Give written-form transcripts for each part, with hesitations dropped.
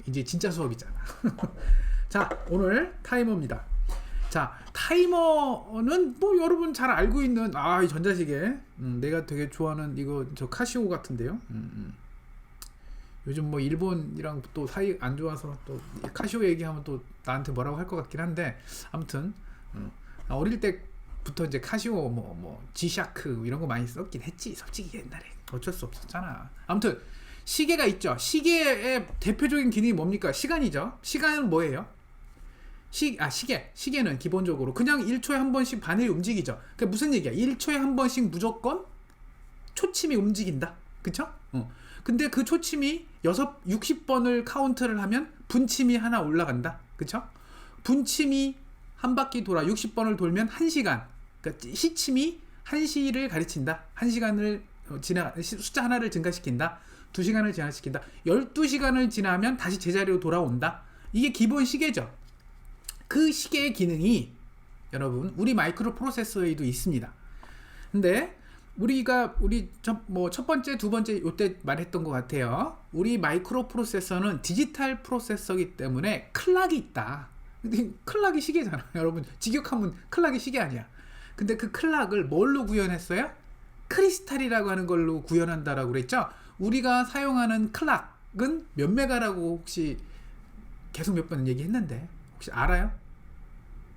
이제 진짜 수업이잖아. 자, 오늘 타이머입니다. 자, 타이머는 뭐 여러분 잘 알고 있는 이 전자시계. 내가 되게 좋아하는 이거 저 카시오 같은데요. 요즘 뭐 일본이랑 또 사이 안 좋아서 또 카시오 얘기하면 또 나한테 뭐라고 할 것 같긴 한데, 아무튼 어릴 때부터 이제 카시오 뭐 지샤크 이런 거 많이 썼긴 했지. 솔직히 옛날에 어쩔 수 없었잖아. 아무튼 시계가 있죠. 시계의 대표적인 기능이 뭡니까? 시간이죠. 시간은 뭐예요? 시계는 기본적으로 그냥 1초에 한 번씩 바늘이 움직이죠. 그게 무슨 얘기야? 1초에 한 번씩 무조건 초침이 움직인다. 그쵸? 근데 그 초침이 60번을 카운트를 하면 분침이 하나 올라간다. 그쵸? 분침이 한 바퀴 돌아 60번을 돌면 1시간. 그러니까 시침이 1시를 가르친다. 1시간을 숫자 하나를 증가시킨다. 2시간을 진화시킨다. 12시간을 지나면 다시 제자리로 돌아온다. 이게 기본 시계죠. 그 시계의 기능이 여러분 우리 마이크로 프로세서에도 있습니다. 근데 우리 첫 번째, 두 번째 요때 말했던 것 같아요. 우리 마이크로 프로세서는 디지털 프로세서이기 때문에 클락이 있다. 근데 클락이 시계잖아. 여러분 직역하면 클락이 시계 아니야. 근데 그 클락을 뭘로 구현했어요? 크리스탈이라고 하는 걸로 구현한다라고 그랬죠. 우리가 사용하는 클락은 몇 메가라고 혹시 계속 몇 번 얘기했는데 혹시 알아요?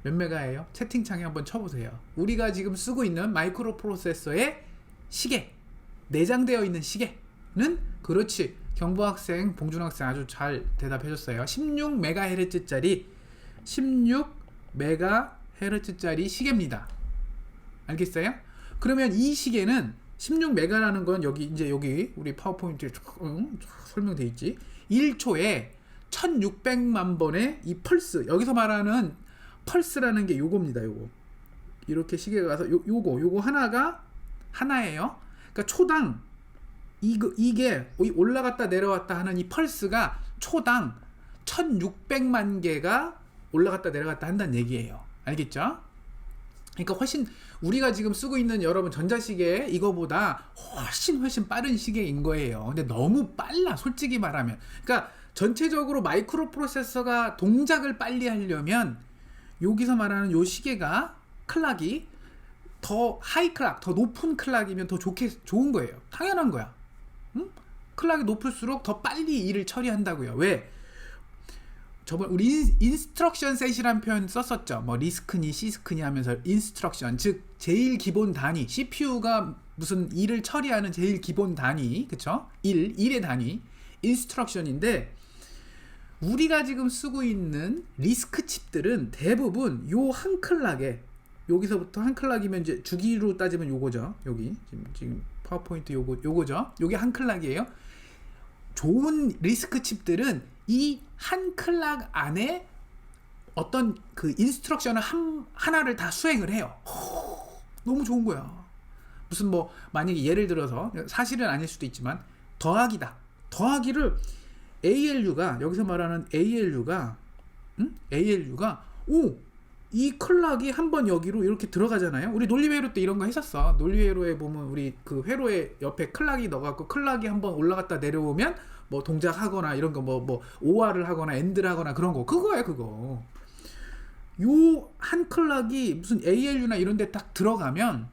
몇 메가예요? 채팅창에 한번 쳐보세요. 우리가 지금 쓰고 있는 마이크로 프로세서의 시계, 내장되어 있는 시계는 그렇지. 경보학생, 봉준학생 아주 잘 대답해줬어요. 16MHz짜리 16MHz짜리 시계입니다. 알겠어요? 그러면 이 시계는 16메가라는 건 여기 우리 파워포인트에 설명돼 있지. 1초에 1600만 번의 이 펄스, 여기서 말하는 펄스라는 게 요겁니다. 요거 이렇게 시계가 가서 요거 하나예요. 그러니까 초당 이게 올라갔다 내려왔다 하는 이 펄스가 초당 1600만 개가 올라갔다 내려갔다 한다는 얘기예요. 알겠죠? 그러니까 훨씬 우리가 지금 쓰고 있는 여러분 전자시계 이거보다 훨씬 빠른 시계인 거예요. 근데 너무 빨라, 솔직히 말하면. 그러니까 전체적으로 마이크로 프로세서가 동작을 빨리 하려면 여기서 말하는 요 시계가 클락이 더 하이 클락, 더 높은 클락이면 더 좋은 거예요. 당연한 거야. 클락이 높을수록 더 빨리 일을 처리한다고요. 왜? 저번 우리 인스트럭션 셋이라는 표현 썼었죠. 뭐 리스크니 시스크니 하면서 인스트럭션, 즉 제일 기본 단위, CPU가 무슨 일을 처리하는 제일 기본 단위, 그쵸? 일의 단위 인스트럭션인데, 우리가 지금 쓰고 있는 리스크 칩들은 대부분 요 한 클락에, 여기서부터 한 클락이면 이제 주기로 따지면 요거죠. 여기 지금 파워포인트 요거죠. 요게 한 클락이에요. 좋은 리스크 칩들은 이 한 클락 안에 어떤 그 인스트럭션을 하나를 다 수행을 해요. 너무 좋은 거야. 무슨 뭐 만약에 예를 들어서, 사실은 아닐 수도 있지만 더하기다. 더하기를 ALU가, 여기서 말하는 ALU가 이 클락이 한번 여기로 이렇게 들어가잖아요. 우리 논리회로 때 이런 거 했었어. 논리회로에 보면 우리 그 회로에 옆에 클락이 넣어갖고 클락이 한번 올라갔다 내려오면 뭐 동작하거나 이런 거 뭐 OR을 하거나 AND를 하거나 그런 거, 그거야 그거. 요 한 클락이 무슨 ALU나 이런 데 딱 들어가면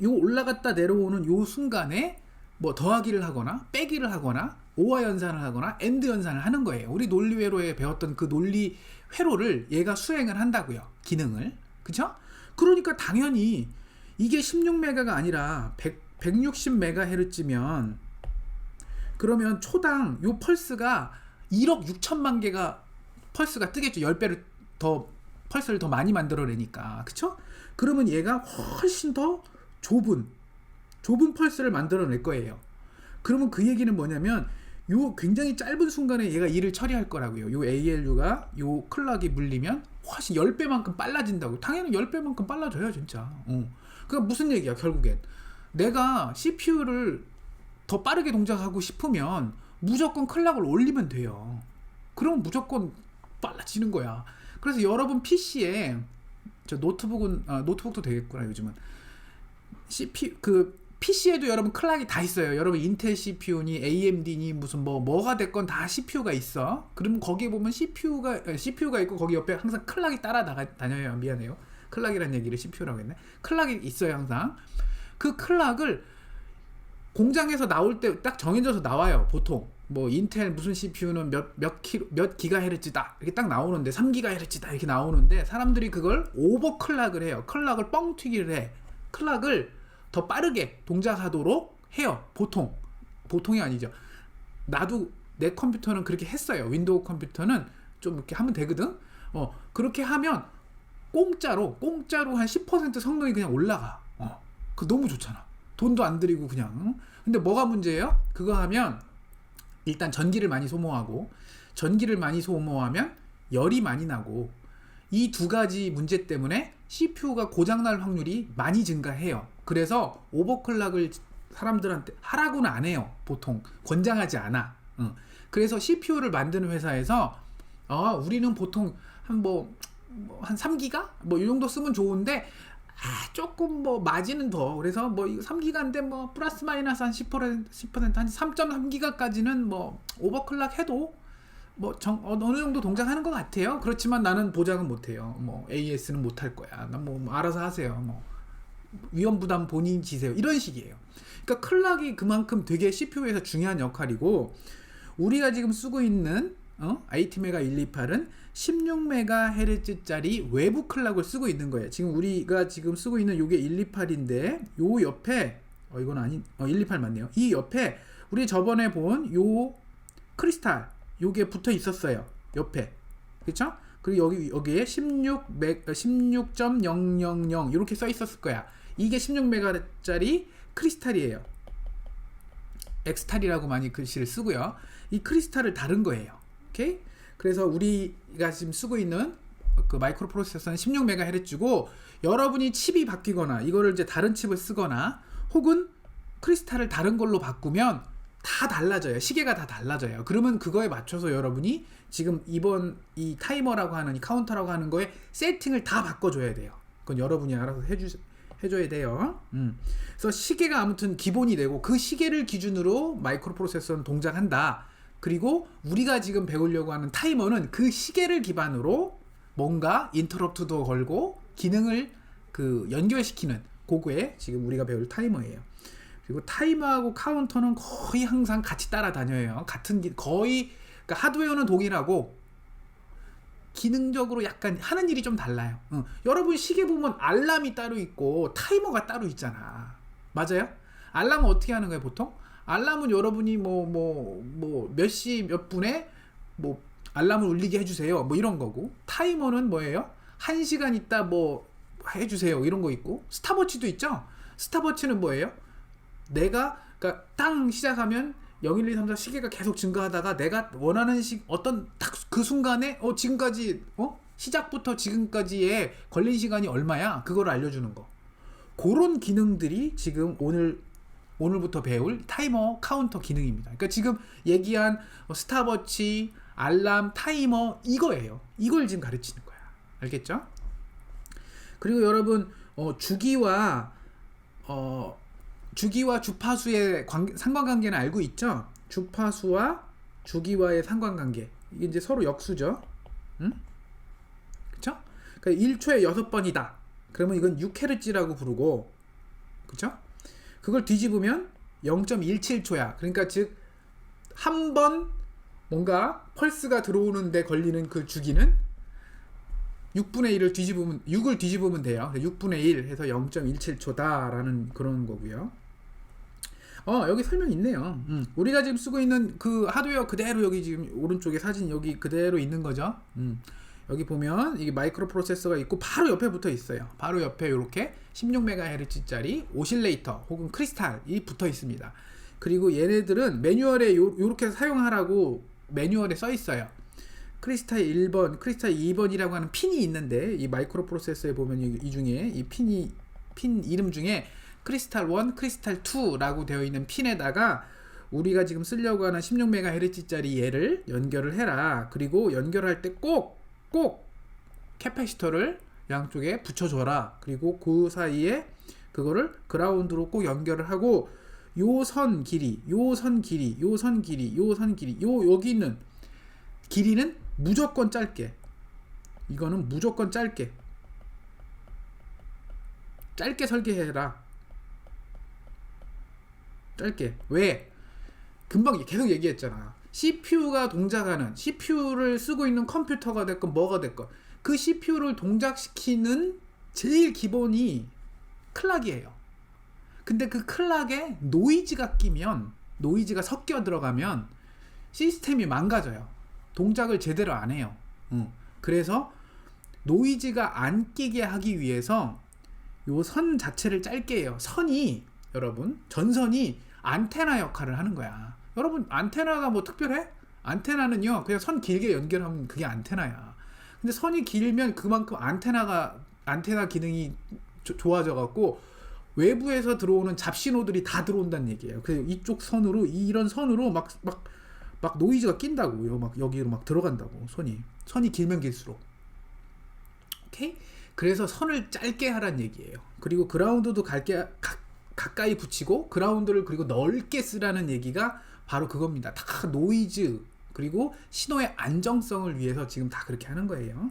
요 올라갔다 내려오는 요 순간에 뭐 더하기를 하거나 빼기를 하거나 OR 연산을 하거나 AND 연산을 하는 거예요. 우리 논리회로에 배웠던 그 논리 회로를 얘가 수행을 한다고요. 기능을. 그쵸? 그러니까 당연히 이게 16메가가 아니라 160MHz면 그러면 초당 요 펄스가 1억 6천만 개가 펄스가 뜨겠죠. 10배를 더 펄스를 더 많이 만들어내니까. 그쵸? 그러면 얘가 훨씬 더 좁은 펄스를 만들어낼 거예요. 그러면 그 얘기는 뭐냐면 요 굉장히 짧은 순간에 얘가 일을 처리할 거라고요. 요 ALU가 요 클락이 물리면 훨씬 10배만큼 빨라진다고. 당연히 10배만큼 빨라져요, 진짜. 그러니까 무슨 얘기야, 결국엔. 내가 CPU를 더 빠르게 동작하고 싶으면 무조건 클락을 올리면 돼요. 그럼 무조건 빨라지는 거야. 그래서 여러분 PC에, 저 노트북도 되겠구나, 요즘은. CPU, PC에도 여러분 클락이 다 있어요. 여러분 인텔 CPU니 AMD니 무슨 뭐가 됐건 다 CPU가 있어. 그럼 거기에 보면 CPU가 있고 거기 옆에 항상 클락이 다녀요. 미안해요. 클락이란 얘기를 CPU라고 했네. 클락이 있어요 항상. 그 클락을 공장에서 나올 때 딱 정해져서 나와요. 보통 뭐 인텔 무슨 CPU는 몇 기가헤르츠다 이렇게 딱 나오는데 3기가헤르츠다 이렇게 나오는데 사람들이 그걸 오버클락을 해요. 클락을 뻥튀기를 해. 클락을 더 빠르게 동작하도록 해요. 보통이 아니죠. 나도 내 컴퓨터는 그렇게 했어요. 윈도우 컴퓨터는 좀 이렇게 하면 되거든. 그렇게 하면 공짜로 한 10% 성능이 그냥 올라가. 그 너무 좋잖아. 돈도 안 들이고 그냥. 근데 뭐가 문제예요? 그거 하면 일단 전기를 많이 소모하고, 전기를 많이 소모하면 열이 많이 나고, 이 두 가지 문제 때문에 CPU가 고장날 확률이 많이 증가해요. 그래서 오버클락을 사람들한테 하라고는 안 해요. 보통 권장하지 않아. 그래서 CPU를 만드는 회사에서 우리는 보통 한 3기가? 이 정도 쓰면 좋은데 조금 마진은 더. 그래서 이거 3기가인데 플러스 마이너스 한 10%, 한 3.3기가까지는 오버클락 해도 어느 정도 동작하는 것 같아요. 그렇지만 나는 보장은 못해요. AS는 못할 거야. 난 알아서 하세요. 위험부담 본인 지세요. 이런 식이에요. 그러니까 클락이 그만큼 되게 CPU에서 중요한 역할이고, 우리가 지금 쓰고 있는 IT메가 128은 16MHz짜리 외부 클락을 쓰고 있는 거예요. 지금 우리가 지금 쓰고 있는 요게 128인데 요 옆에 이건 아닌 128 맞네요. 이 옆에 우리 저번에 본 요 크리스탈 요게 붙어 있었어요. 옆에. 그렇죠? 그리고 여기에 16.000 이렇게 써 있었을 거야. 이게 16MHz짜리 크리스탈이에요. 엑스탈이라고 많이 글씨를 쓰고요. 이 크리스탈을 다른 거예요. 오케이? 그래서 우리가 지금 쓰고 있는 그 마이크로 프로세서는 16MHz고, 여러분이 칩이 바뀌거나 이거를 이제 다른 칩을 쓰거나 혹은 크리스탈을 다른 걸로 바꾸면 다 달라져요. 시계가 다 달라져요. 그러면 그거에 맞춰서 여러분이 지금 이번 이 타이머라고 하는 이 카운터라고 하는 거에 세팅을 다 바꿔줘야 돼요. 그건 여러분이 알아서 해줘야 돼요. 그래서 시계가 아무튼 기본이 되고, 그 시계를 기준으로 마이크로 프로세서는 동작한다. 그리고 우리가 지금 배우려고 하는 타이머는 그 시계를 기반으로 뭔가 인터럽트도 걸고 기능을 연결시키는 그거에 지금 우리가 배울 타이머예요. 그리고 타이머하고 카운터는 거의 항상 같이 따라다녀요. 거의 그러니까 하드웨어는 동일하고 기능적으로 약간 하는 일이 좀 달라요. 여러분 시계 보면 알람이 따로 있고 타이머가 따로 있잖아. 맞아요? 알람은 어떻게 하는 거예요, 보통? 알람은 여러분이 몇 시 몇 분에 알람을 울리게 해주세요. 이런 거고, 타이머는 뭐예요? 1시간 있다 해주세요. 이런 거 있고, 스탑워치도 있죠? 스탑워치는 뭐예요? 그러니까 땅 시작하면 0, 1, 2, 3, 4 시계가 계속 증가하다가 내가 원하는 어떤 딱 그 순간에 지금까지 시작부터 지금까지의 걸린 시간이 얼마야? 그걸 알려주는 거. 그런 기능들이 지금 오늘부터 배울 타이머 카운터 기능입니다. 그러니까 지금 얘기한 스탑워치, 알람, 타이머 이거예요. 이걸 지금 가르치는 거야. 알겠죠? 그리고 여러분 주기와 주파수의 상관관계는 알고 있죠? 주파수와 주기와의 상관관계. 이게 이제 서로 역수죠. 그쵸? 그러니까 1초에 6번이다. 그러면 이건 6Hz라고 부르고, 그쵸? 그걸 뒤집으면 0.17초야. 그러니까 즉 한 번 뭔가 펄스가 들어오는데 걸리는 그 주기는 6분의 1을 뒤집으면 6을 뒤집으면 돼요. 6분의 1 해서 0.17초다라는 그런 거고요. 여기 설명 있네요. 우리가 지금 쓰고 있는 그 하드웨어 그대로 여기 지금 오른쪽에 사진 여기 그대로 있는 거죠. 여기 보면 이게 마이크로 프로세서가 있고 바로 옆에 붙어 있어요. 바로 옆에 이렇게 16MHz짜리 오실레이터 혹은 크리스탈이 붙어 있습니다. 그리고 얘네들은 매뉴얼에 요렇게 사용하라고 매뉴얼에 써 있어요. 크리스탈 1번, 크리스탈 2번이라고 하는 핀이 있는데, 이 마이크로 프로세서에 보면 이 중에 이 핀 이름 중에 크리스탈 1, 크리스탈 2라고 되어 있는 핀에다가 우리가 지금 쓰려고 하는 16MHz짜리 얘를 연결을 해라. 그리고 연결할 때 꼭 캐파시터를 양쪽에 붙여줘라. 그리고 그 사이에 그 그거를 그라운드로 꼭 연결을 하고 요 선 길이, 요 선 길이, 요 선 길이, 요 선 길이, 여기 있는 길이는 무조건 짧게. 이거는 무조건 짧게 설계해라. 짧게. 왜? 금방 계속 얘기했잖아. CPU가 동작하는, CPU를 쓰고 있는 컴퓨터가 됐건 뭐가 됐건 그 CPU를 동작시키는 제일 기본이 클락이에요. 근데 그 클락에 노이즈가 끼면, 노이즈가 섞여 들어가면 시스템이 망가져요. 동작을 제대로 안 해요. 그래서 노이즈가 안 끼게 하기 위해서 요 선 자체를 짧게 해요. 선이, 여러분, 전선이 안테나 역할을 하는 거야. 여러분, 안테나가 뭐 특별해? 안테나는요, 그냥 선 길게 연결하면 그게 안테나야. 근데 선이 길면 그만큼 안테나 기능이 좋아져 갖고 외부에서 들어오는 잡신호들이 다 들어온다는 얘기예요. 그래서 이쪽 선으로, 이런 선으로 막 노이즈가 낀다고요. 막 여기로 막 들어간다고. 선이 길면 길수록. 오케이? 그래서 선을 짧게 하란 얘기예요. 그리고 그라운드도 가까이 붙이고 그라운드를 그리고 넓게 쓰라는 얘기가 바로 그겁니다. 다 노이즈 그리고 신호의 안정성을 위해서 지금 다 그렇게 하는 거예요.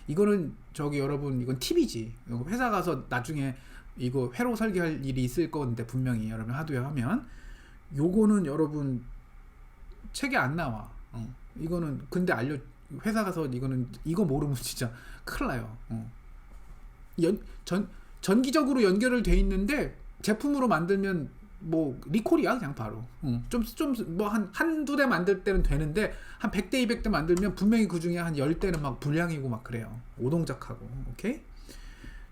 이거는 여러분, 이건 팁이지. 회사 가서 나중에 이거 회로 설계할 일이 있을 건데 분명히 여러분 하드웨어 하면 요거는 여러분 책에 안 나와. 이거는 근데 회사 가서 이거 모르면 진짜 큰일 나요. 전기적으로 연결을 돼 있는데 제품으로 만들면 뭐 리콜이야 그냥 바로. 좀 뭐 한두 대 만들 때는 되는데 한 100대 200대 만들면 분명히 그 중에 한 10대는 막 불량이고 막 그래요. 오동작하고. 오케이?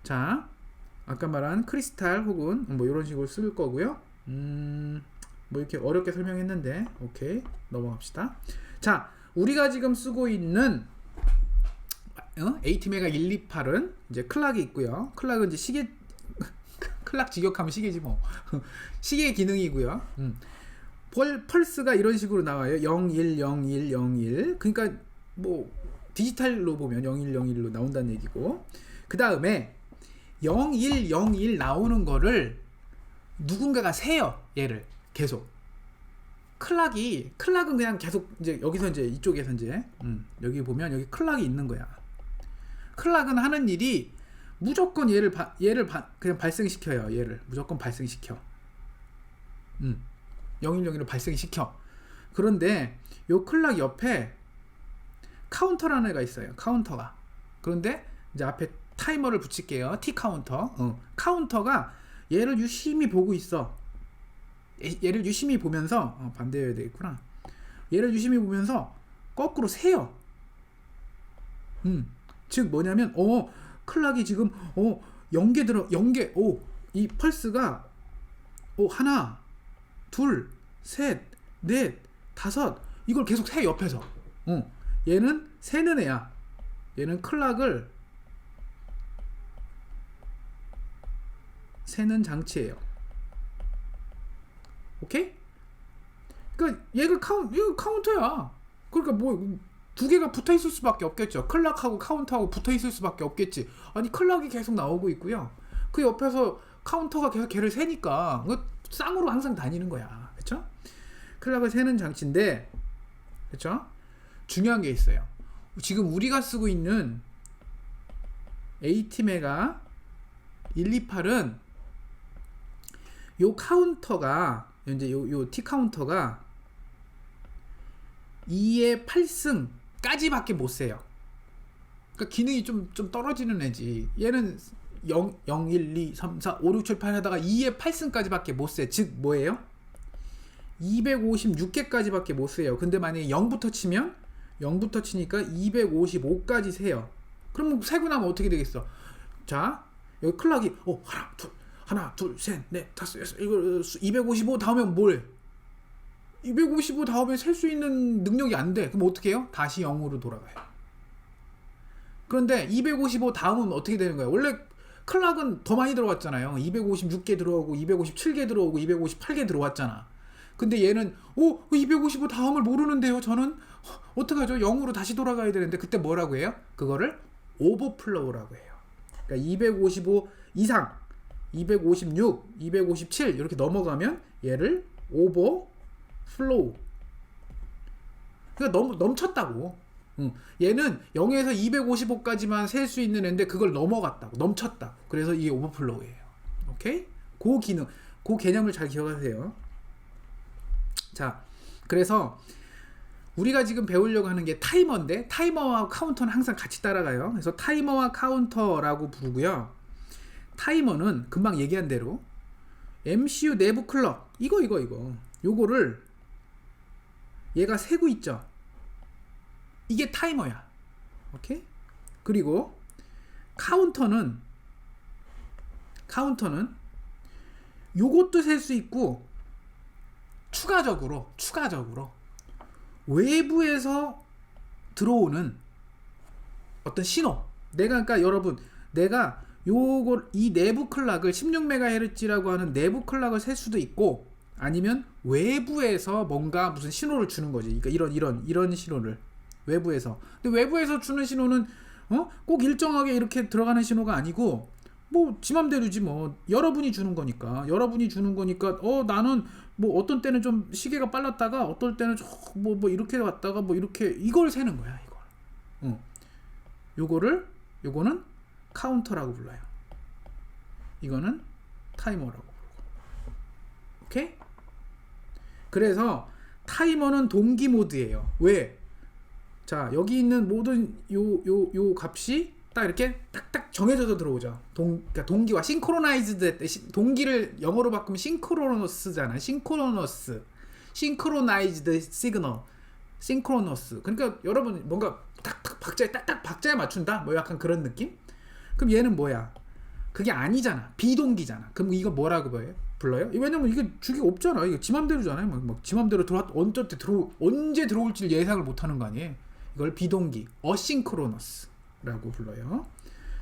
자, 아까 말한 크리스탈 혹은 뭐 이런 식으로 쓸 거고요. 뭐 이렇게 어렵게 설명했는데 오케이, 넘어갑시다. 자, 우리가 지금 쓰고 있는 ATmega 128은 이제 클락이 있고요. 클락은 이제 시계 클락 직역하면 시계지 뭐. 시계 기능이고요. 펄스가 이런 식으로 나와요. 010101. 그러니까 뭐 디지털로 보면 0101로 나온다는 얘기고. 그 다음에 0101 나오는 거를 누군가가 세요. 얘를 계속. 클락은 그냥 계속 이제 여기서 이제 이쪽에서 이제 여기 보면 여기 클락이 있는 거야. 클락은 하는 일이 무조건 얘를 그냥 발생시켜요. 얘를 무조건 발생시켜. 0101을 발생시켜. 그런데 요 클락 옆에 카운터라는 애가 있어요. 카운터가. 그런데 이제 앞에 타이머를 붙일게요. T 카운터. 카운터가 얘를 유심히 보고 있어. 얘를 유심히 보면서 반대여야 되겠구나. 얘를 유심히 보면서 거꾸로 세요. 즉 뭐냐면 클락이 지금 연계 이 펄스가 하나, 둘, 셋, 넷, 다섯 이걸 계속 세 옆에서. 얘는 세는 애야. 얘는 클락을 세는 장치예요. 오케이? 그러니까 얘가 카운터야. 그러니까 뭐 두 개가 붙어 있을 수밖에 없겠죠. 클락하고 카운터하고 붙어 있을 수밖에 없겠지. 아니 클락이 계속 나오고 있고요. 그 옆에서 카운터가 계속 걔를 세니까 쌍으로 항상 다니는 거야. 그렇죠? 클락을 세는 장치인데, 그렇죠? 중요한 게 있어요. 지금 우리가 쓰고 있는 ATmega 128은 요 카운터가 이제 요 T 카운터가 2의 8승까지밖에 못 세요. 그러니까 기능이 좀 떨어지는 애지. 얘는 0, 1, 2, 3, 4, 5, 6, 7, 8 하다가 2의 8승까지밖에 못 세. 즉 뭐예요? 256개까지밖에 못 세요. 근데 만약에 0부터 치면 0부터 치니까 255까지 세요. 그럼 세고 나면 어떻게 되겠어? 자, 여기 클락이 하나, 둘, 셋, 넷, 다섯, 여섯, 이거 255 다음에 뭘? 255 다음에 셀 수 있는 능력이 안 돼. 그럼 어떻게 해요? 다시 0으로 돌아가요. 그런데 255 다음은 어떻게 되는 거예요? 원래 클락은 더 많이 들어왔잖아요. 256개 들어오고 257개 들어오고 258개 들어왔잖아. 근데 얘는 255 다음을 모르는데요. 저는 어떡하죠? 0으로 다시 돌아가야 되는데 그때 뭐라고 해요? 그거를 오버플로우라고 해요. 그러니까 255 이상 256, 257 이렇게 넘어가면 얘를 오버플로우. 그러니까 넘쳤다고. 얘는 0에서 255까지만 셀 수 있는 애인데 그걸 넘어갔다고. 넘쳤다고. 그래서 이게 오버플로우예요. 오케이? 그 기능, 그 개념을 잘 기억하세요. 자, 그래서 우리가 지금 배우려고 하는 게 타이머인데 타이머와 카운터는 항상 같이 따라가요. 그래서 타이머와 카운터라고 부르고요. 타이머는 금방 얘기한 대로 MCU 내부 클럭 이거 요거를 얘가 세고 있죠. 이게 타이머야. 오케이? 그리고 카운터는 요것도 셀 수 있고 추가적으로 외부에서 들어오는 어떤 신호. 그러니까 여러분, 내가 요걸 이 내부 클락을 16MHz라고 하는 내부 클락을 셀 수도 있고 아니면 외부에서 뭔가 무슨 신호를 주는 거지. 그러니까 이런 신호를 외부에서. 근데 외부에서 주는 신호는 꼭 일정하게 이렇게 들어가는 신호가 아니고 뭐 지 맘대로지 뭐. 여러분이 주는 거니까 나는 뭐 어떤 때는 좀 시계가 빨랐다가 어떨 때는 뭐 이렇게 왔다가 뭐 이렇게 이걸 세는 거야. 요거는 카운터라고 불러요. 이거는 타이머라고 부르고. 오케이? 그래서 타이머는 동기 모드예요. 왜? 자, 여기 있는 모든 요 값이 딱 이렇게 딱딱 정해져서 들어오죠. 그러니까 동기와 싱크로나이즈드, 동기를 영어로 바꾸면 싱크로너스잖아. 싱크로나이즈드 시그널. 싱크로너스. 그러니까 여러분 뭔가 딱딱 박자에 맞춘다. 뭐 약간 그런 느낌? 그럼 얘는 뭐야? 그게 아니잖아. 비동기잖아. 그럼 이거 뭐라고 불러요? 왜냐면 이게 주기가 없잖아. 이거 지 맘대로잖아요. 막 지 맘대로 언제 들어올지 예상을 못 하는 거 아니에요. 이걸 비동기, 어싱크로너스라고 불러요.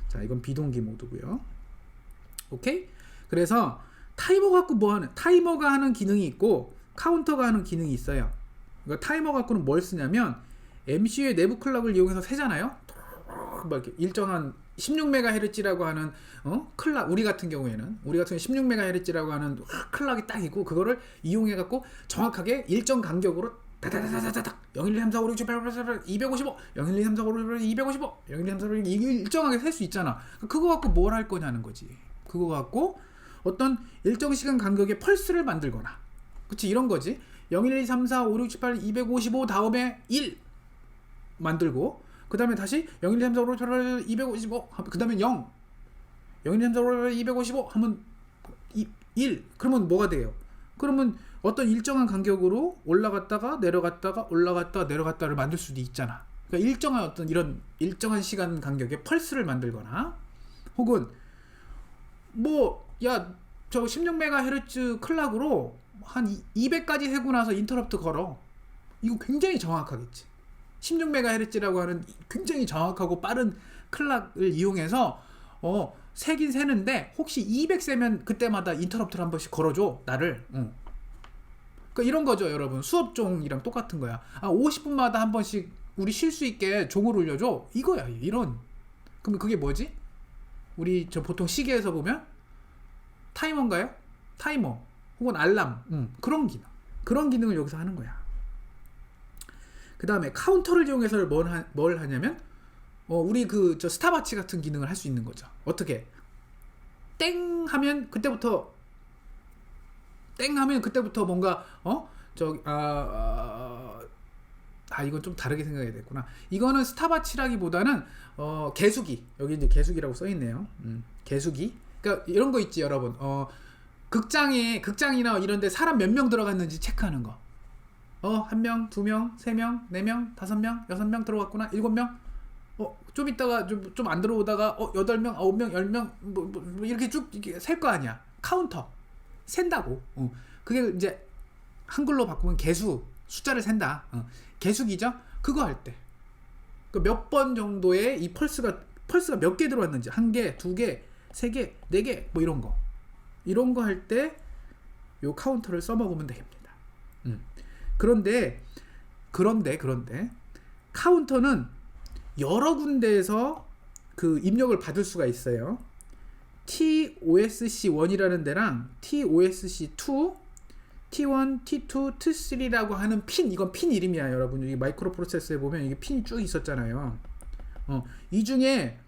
자, 이건 비동기 모드고요. 오케이? 그래서 타이머가 하는 기능이 있고 카운터가 하는 기능이 있어요. 그러니까 타이머 갖고는 뭘 쓰냐면 MCU의 내부 클럭을 이용해서 세잖아요. 막 이렇게 일정한 16MHz라고 하는 클락, 우리 같은 경우에는 16MHz라고 하는 클락이 딱 있고 그거를 이용해 갖고 정확하게 일정 간격으로 다다다다다닥 0, 1, 2, 3, 4, 5, 6, 7, 8, 9, 10, 11, 255 0, 1, 2, 3, 4, 5, 6, 7, 255 0, 1, 2, 3, 4, 5, 6, 7, 이게 일정하게 셀 수 있잖아. 그거 갖고 뭘 할 거냐는 거지. 그거 갖고 어떤 일정 시간 간격의 펄스를 만들거나, 그치, 이런 거지. 0, 1, 2, 3, 4, 5, 6, 7, 8, 255 다음에 1 만들고 그 다음에 다시 0, 1, 2, 3, 4, 5, 6, 7, 8, 255 그 다음에 0 0, 1, 2, 3, 4, 5, 6, 7, 255 하면 1 그러면 뭐가 돼요? 그러면 어떤 일정한 간격으로 올라갔다가 내려갔다를 만들 수도 있잖아. 그러니까 일정한 어떤 이런 일정한 시간 간격의 펄스를 만들거나, 혹은 뭐 저 16MHz 클락으로 한 200까지 세고 나서 인터럽트 걸어. 이거 굉장히 정확하겠지. 16MHz라고 하는 굉장히 정확하고 빠른 클락을 이용해서 세긴 세는데 혹시 200 세면 그때마다 인터럽트를 한 번씩 걸어줘 나를. 그러니까 이런 거죠, 여러분. 수업종이랑 똑같은 거야. 50분마다 한 번씩 우리 쉴 수 있게 종을 울려줘. 이거야, 이런. 그럼 그게 뭐지? 우리 저 보통 시계에서 보면 타이머인가요? 타이머 혹은 알람, 그런 기능을 여기서 하는 거야. 그 다음에 카운터를 이용해서 뭘 하냐면 우리 저 스탑워치 같은 기능을 할 수 있는 거죠. 어떻게? 땡 하면 그때부터 뭔가 이건 좀 다르게 생각해야 되겠구나. 이거는 스탑워치라기보다는 개수기. 여기 이제 개수기라고 써 있네요. 개수기. 그러니까 이런 거 있지, 여러분. 극장이나 이런 데 사람 몇 명 들어갔는지 체크하는 거. 1명, 2명, 3명, 4명, 5명, 6명 들어갔구나. 7명. 좀 있다가 좀 안 들어오다가 8명, 9명, 10명 뭐 이렇게 쭉 셀 거 아니야. 카운터. 센다고. 그게 이제 한글로 바꾸면 개수, 숫자를 센다. 개수기죠? 그거 할 때. 몇 번 정도의 이 펄스가 몇 개 들어왔는지, 1개, 2개, 3개, 4개 뭐 이런 거 할 때 요 카운터를 써먹으면 됩니다. 그런데 카운터는 여러 군데에서 그 입력을 받을 수가 있어요. TOSC1이라는 데랑 TOSC2, T1, T2, T3라고 하는 핀, 이건 핀 이름이야 여러분. 여기 마이크로 프로세서에 보면 이게 핀이 쭉 있었잖아요. 이 중에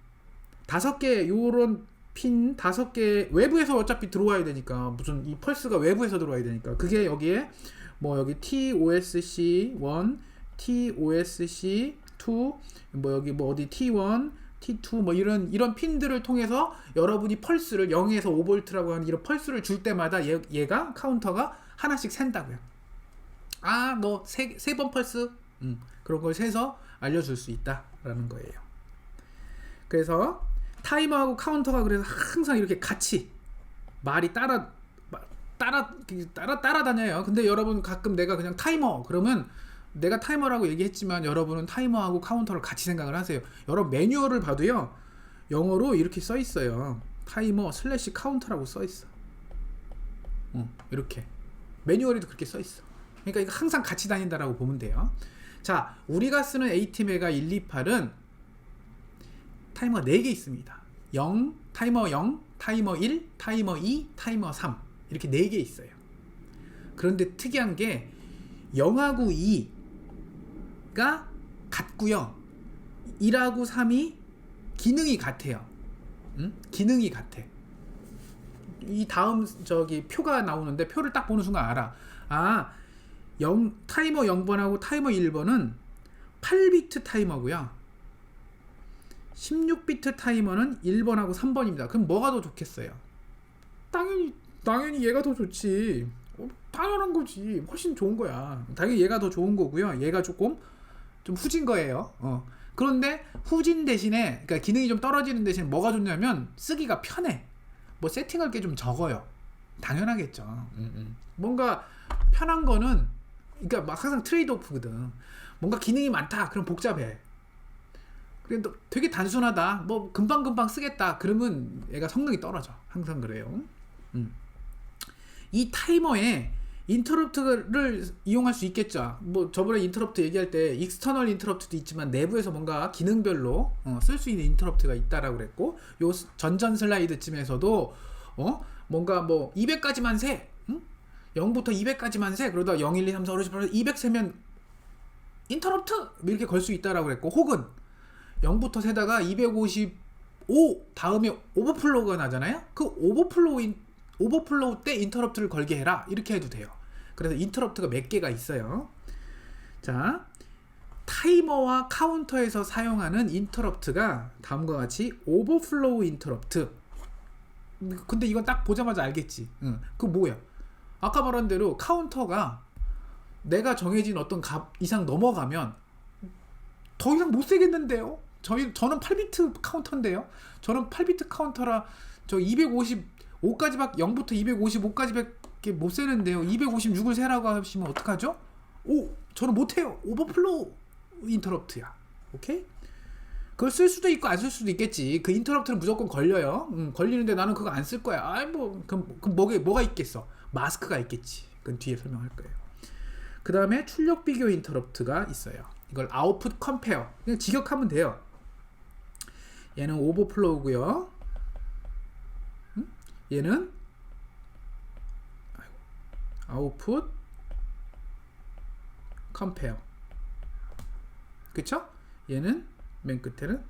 5개 요런 핀 5개 외부에서 어차피 들어와야 되니까, 무슨 이 펄스가 외부에서 들어와야 되니까, 그게 여기에 뭐 여기 TOSC1, TOSC2, 뭐 여기 뭐 어디 T1, T2 뭐 이런 핀들을 통해서 여러분이 펄스를 0에서 5V라고 하는 이런 펄스를 줄 때마다 얘가 카운터가 하나씩 샌다고요. 아, 너 세 번 펄스? 그런 걸 세서 알려줄 수 있다라는 거예요. 그래서 타이머하고 카운터가 그래서 항상 이렇게 같이 말이 따라다녀요. 근데 여러분 가끔 내가 그냥 타이머 그러면, 내가 타이머라고 얘기했지만 여러분은 타이머하고 카운터를 같이 생각을 하세요. 여러분 매뉴얼을 봐도요, 영어로 이렇게 써 있어요. 타이머 / 카운터라고 써 있어. 이렇게 매뉴얼에도 그렇게 써 있어. 그러니까 이거 항상 같이 다닌다라고 보면 돼요. 자, 우리가 쓰는 ATmega 128은 타이머 4개 있습니다. 0, 타이머 0, 타이머 1, 타이머 2, 타이머 3 이렇게 4개 있어요. 그런데 특이한 게 0하고 2가 같고요. 1하고 3이 기능이 같아요. 기능이 같아. 이 다음 저기 표가 나오는데, 표를 딱 보는 순간 알아. 아, 타이머 0번하고 타이머 1번은 8비트 타이머고요. 16비트 타이머는 1번하고 3번입니다. 그럼 뭐가 더 좋겠어요? 당연히 얘가 더 좋지. 당연한 거지. 훨씬 좋은 거야. 당연히 얘가 더 좋은 거고요. 얘가 좀 후진 거예요. 그런데 후진 대신에, 그러니까 기능이 좀 떨어지는 대신에 뭐가 좋냐면 쓰기가 편해. 뭐 세팅할 게 좀 적어요. 당연하겠죠. 뭔가 편한 거는, 그러니까 막 항상 트레이드 오프거든. 뭔가 기능이 많다. 그럼 복잡해. 그래도 되게 단순하다. 뭐 금방 쓰겠다. 그러면 얘가 성능이 떨어져. 항상 그래요. 이 타이머에 인터럽트를 이용할 수 있겠죠. 뭐 저번에 인터럽트 얘기할 때 익스터널 인터럽트도 있지만 내부에서 뭔가 기능별로 쓸 수 있는 인터럽트가 있다라고 그랬고, 요 전전 슬라이드쯤에서도 뭔가 뭐 200까지만 세, 0부터 200까지만 세, 그러다 0, 1, 2, 3, 4, 5, 6, 7, 8, 200 세면 인터럽트 이렇게 걸 수 있다라고 그랬고, 혹은 0부터 세다가 255 다음에 오버플로우가 나잖아요. 그 오버플로우 때 인터럽트를 걸게 해라, 이렇게 해도 돼요. 그래서 인터럽트가 몇 개가 있어요. 자, 타이머와 카운터에서 사용하는 인터럽트가 다음과 같이 오버플로우 인터럽트. 근데 이건 딱 보자마자 알겠지. 그거 뭐야? 아까 말한 대로 카운터가 내가 정해진 어떤 값 이상 넘어가면 더 이상 못 세겠는데요. 저는 8비트 카운터인데요. 저는 8비트 카운터라 저 255까지밖에, 0부터 255까지밖에 못 세는데요. 256을 세라고 하시면 어떡하죠? 저는 못해요. 오버플로우 인터럽트야. 오케이? 그걸 쓸 수도 있고 안 쓸 수도 있겠지. 그 인터럽트는 무조건 걸려요. 걸리는데 나는 그거 안 쓸 거야. 그럼 뭐가 있겠어? 마스크가 있겠지. 그건 뒤에 설명할 거예요. 그 다음에 출력 비교 인터럽트가 있어요. 이걸 아웃풋 컴페어. 그냥 직역하면 돼요. 얘는 오버플로우고요. 얘는 아웃풋 컴페어. 그쵸? 얘는 맨 끝에는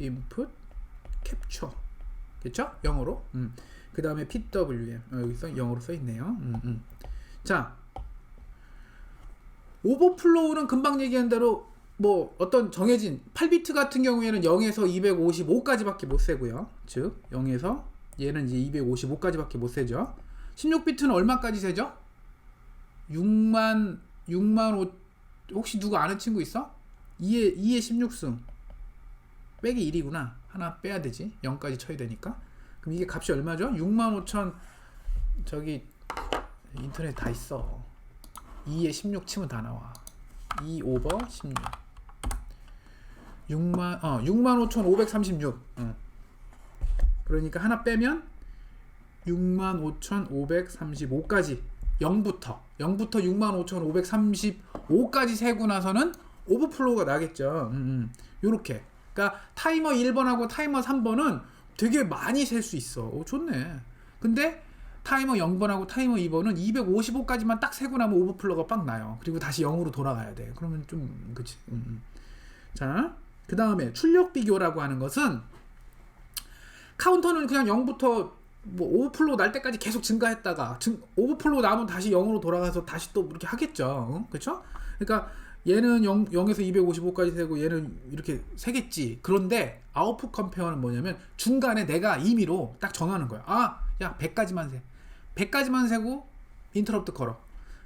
인풋 캡처. 그쵸? 영어로. 그 다음에 PWM. 여기서 영어로 써있네요. 자, 오버플로우는 금방 얘기한 대로 뭐 어떤 정해진 8비트 같은 경우에는 0에서 255까지밖에 못 세고요. 즉 0에서 얘는 이제 255까지밖에 못 세죠. 16비트는 얼마까지 세죠? 6만 5, 혹시 누구 아는 친구 있어? 2의 16승 빼기 1이구나. 하나 빼야 되지. 0까지 쳐야 되니까. 그럼 이게 값이 얼마죠? 65,000. 저기 인터넷 다 있어. 2에 16 치면 다 나와. 2 오버 16. 65,536. 그러니까 하나 빼면 65,535까지 0부터 65,535까지 세고 나서는 오버플로우가 나겠죠. 요렇게. 그러니까 타이머 1번하고 타이머 3번은 되게 많이 셀 수 있어. 좋네. 근데 타이머 0번하고 타이머 2번은 255까지만 딱 세고 나면 오버플러가 빡 나요. 그리고 다시 0으로 돌아가야 돼. 그러면 좀 그치. 자, 그 다음에 출력 비교라고 하는 것은 카운터는 그냥 0부터 뭐 오버플로 날 때까지 계속 증가했다가 오버플로 나면 다시 0으로 돌아가서 다시 또 이렇게 하겠죠. 그렇죠? 그러니까 얘는 0에서 255까지 세고 얘는 이렇게 세겠지. 그런데 아웃풋 컴페어는 뭐냐면 중간에 내가 임의로 딱 정하는 거야. 아, 야 100까지만 세. 100까지만 세고 인터럽트 걸어.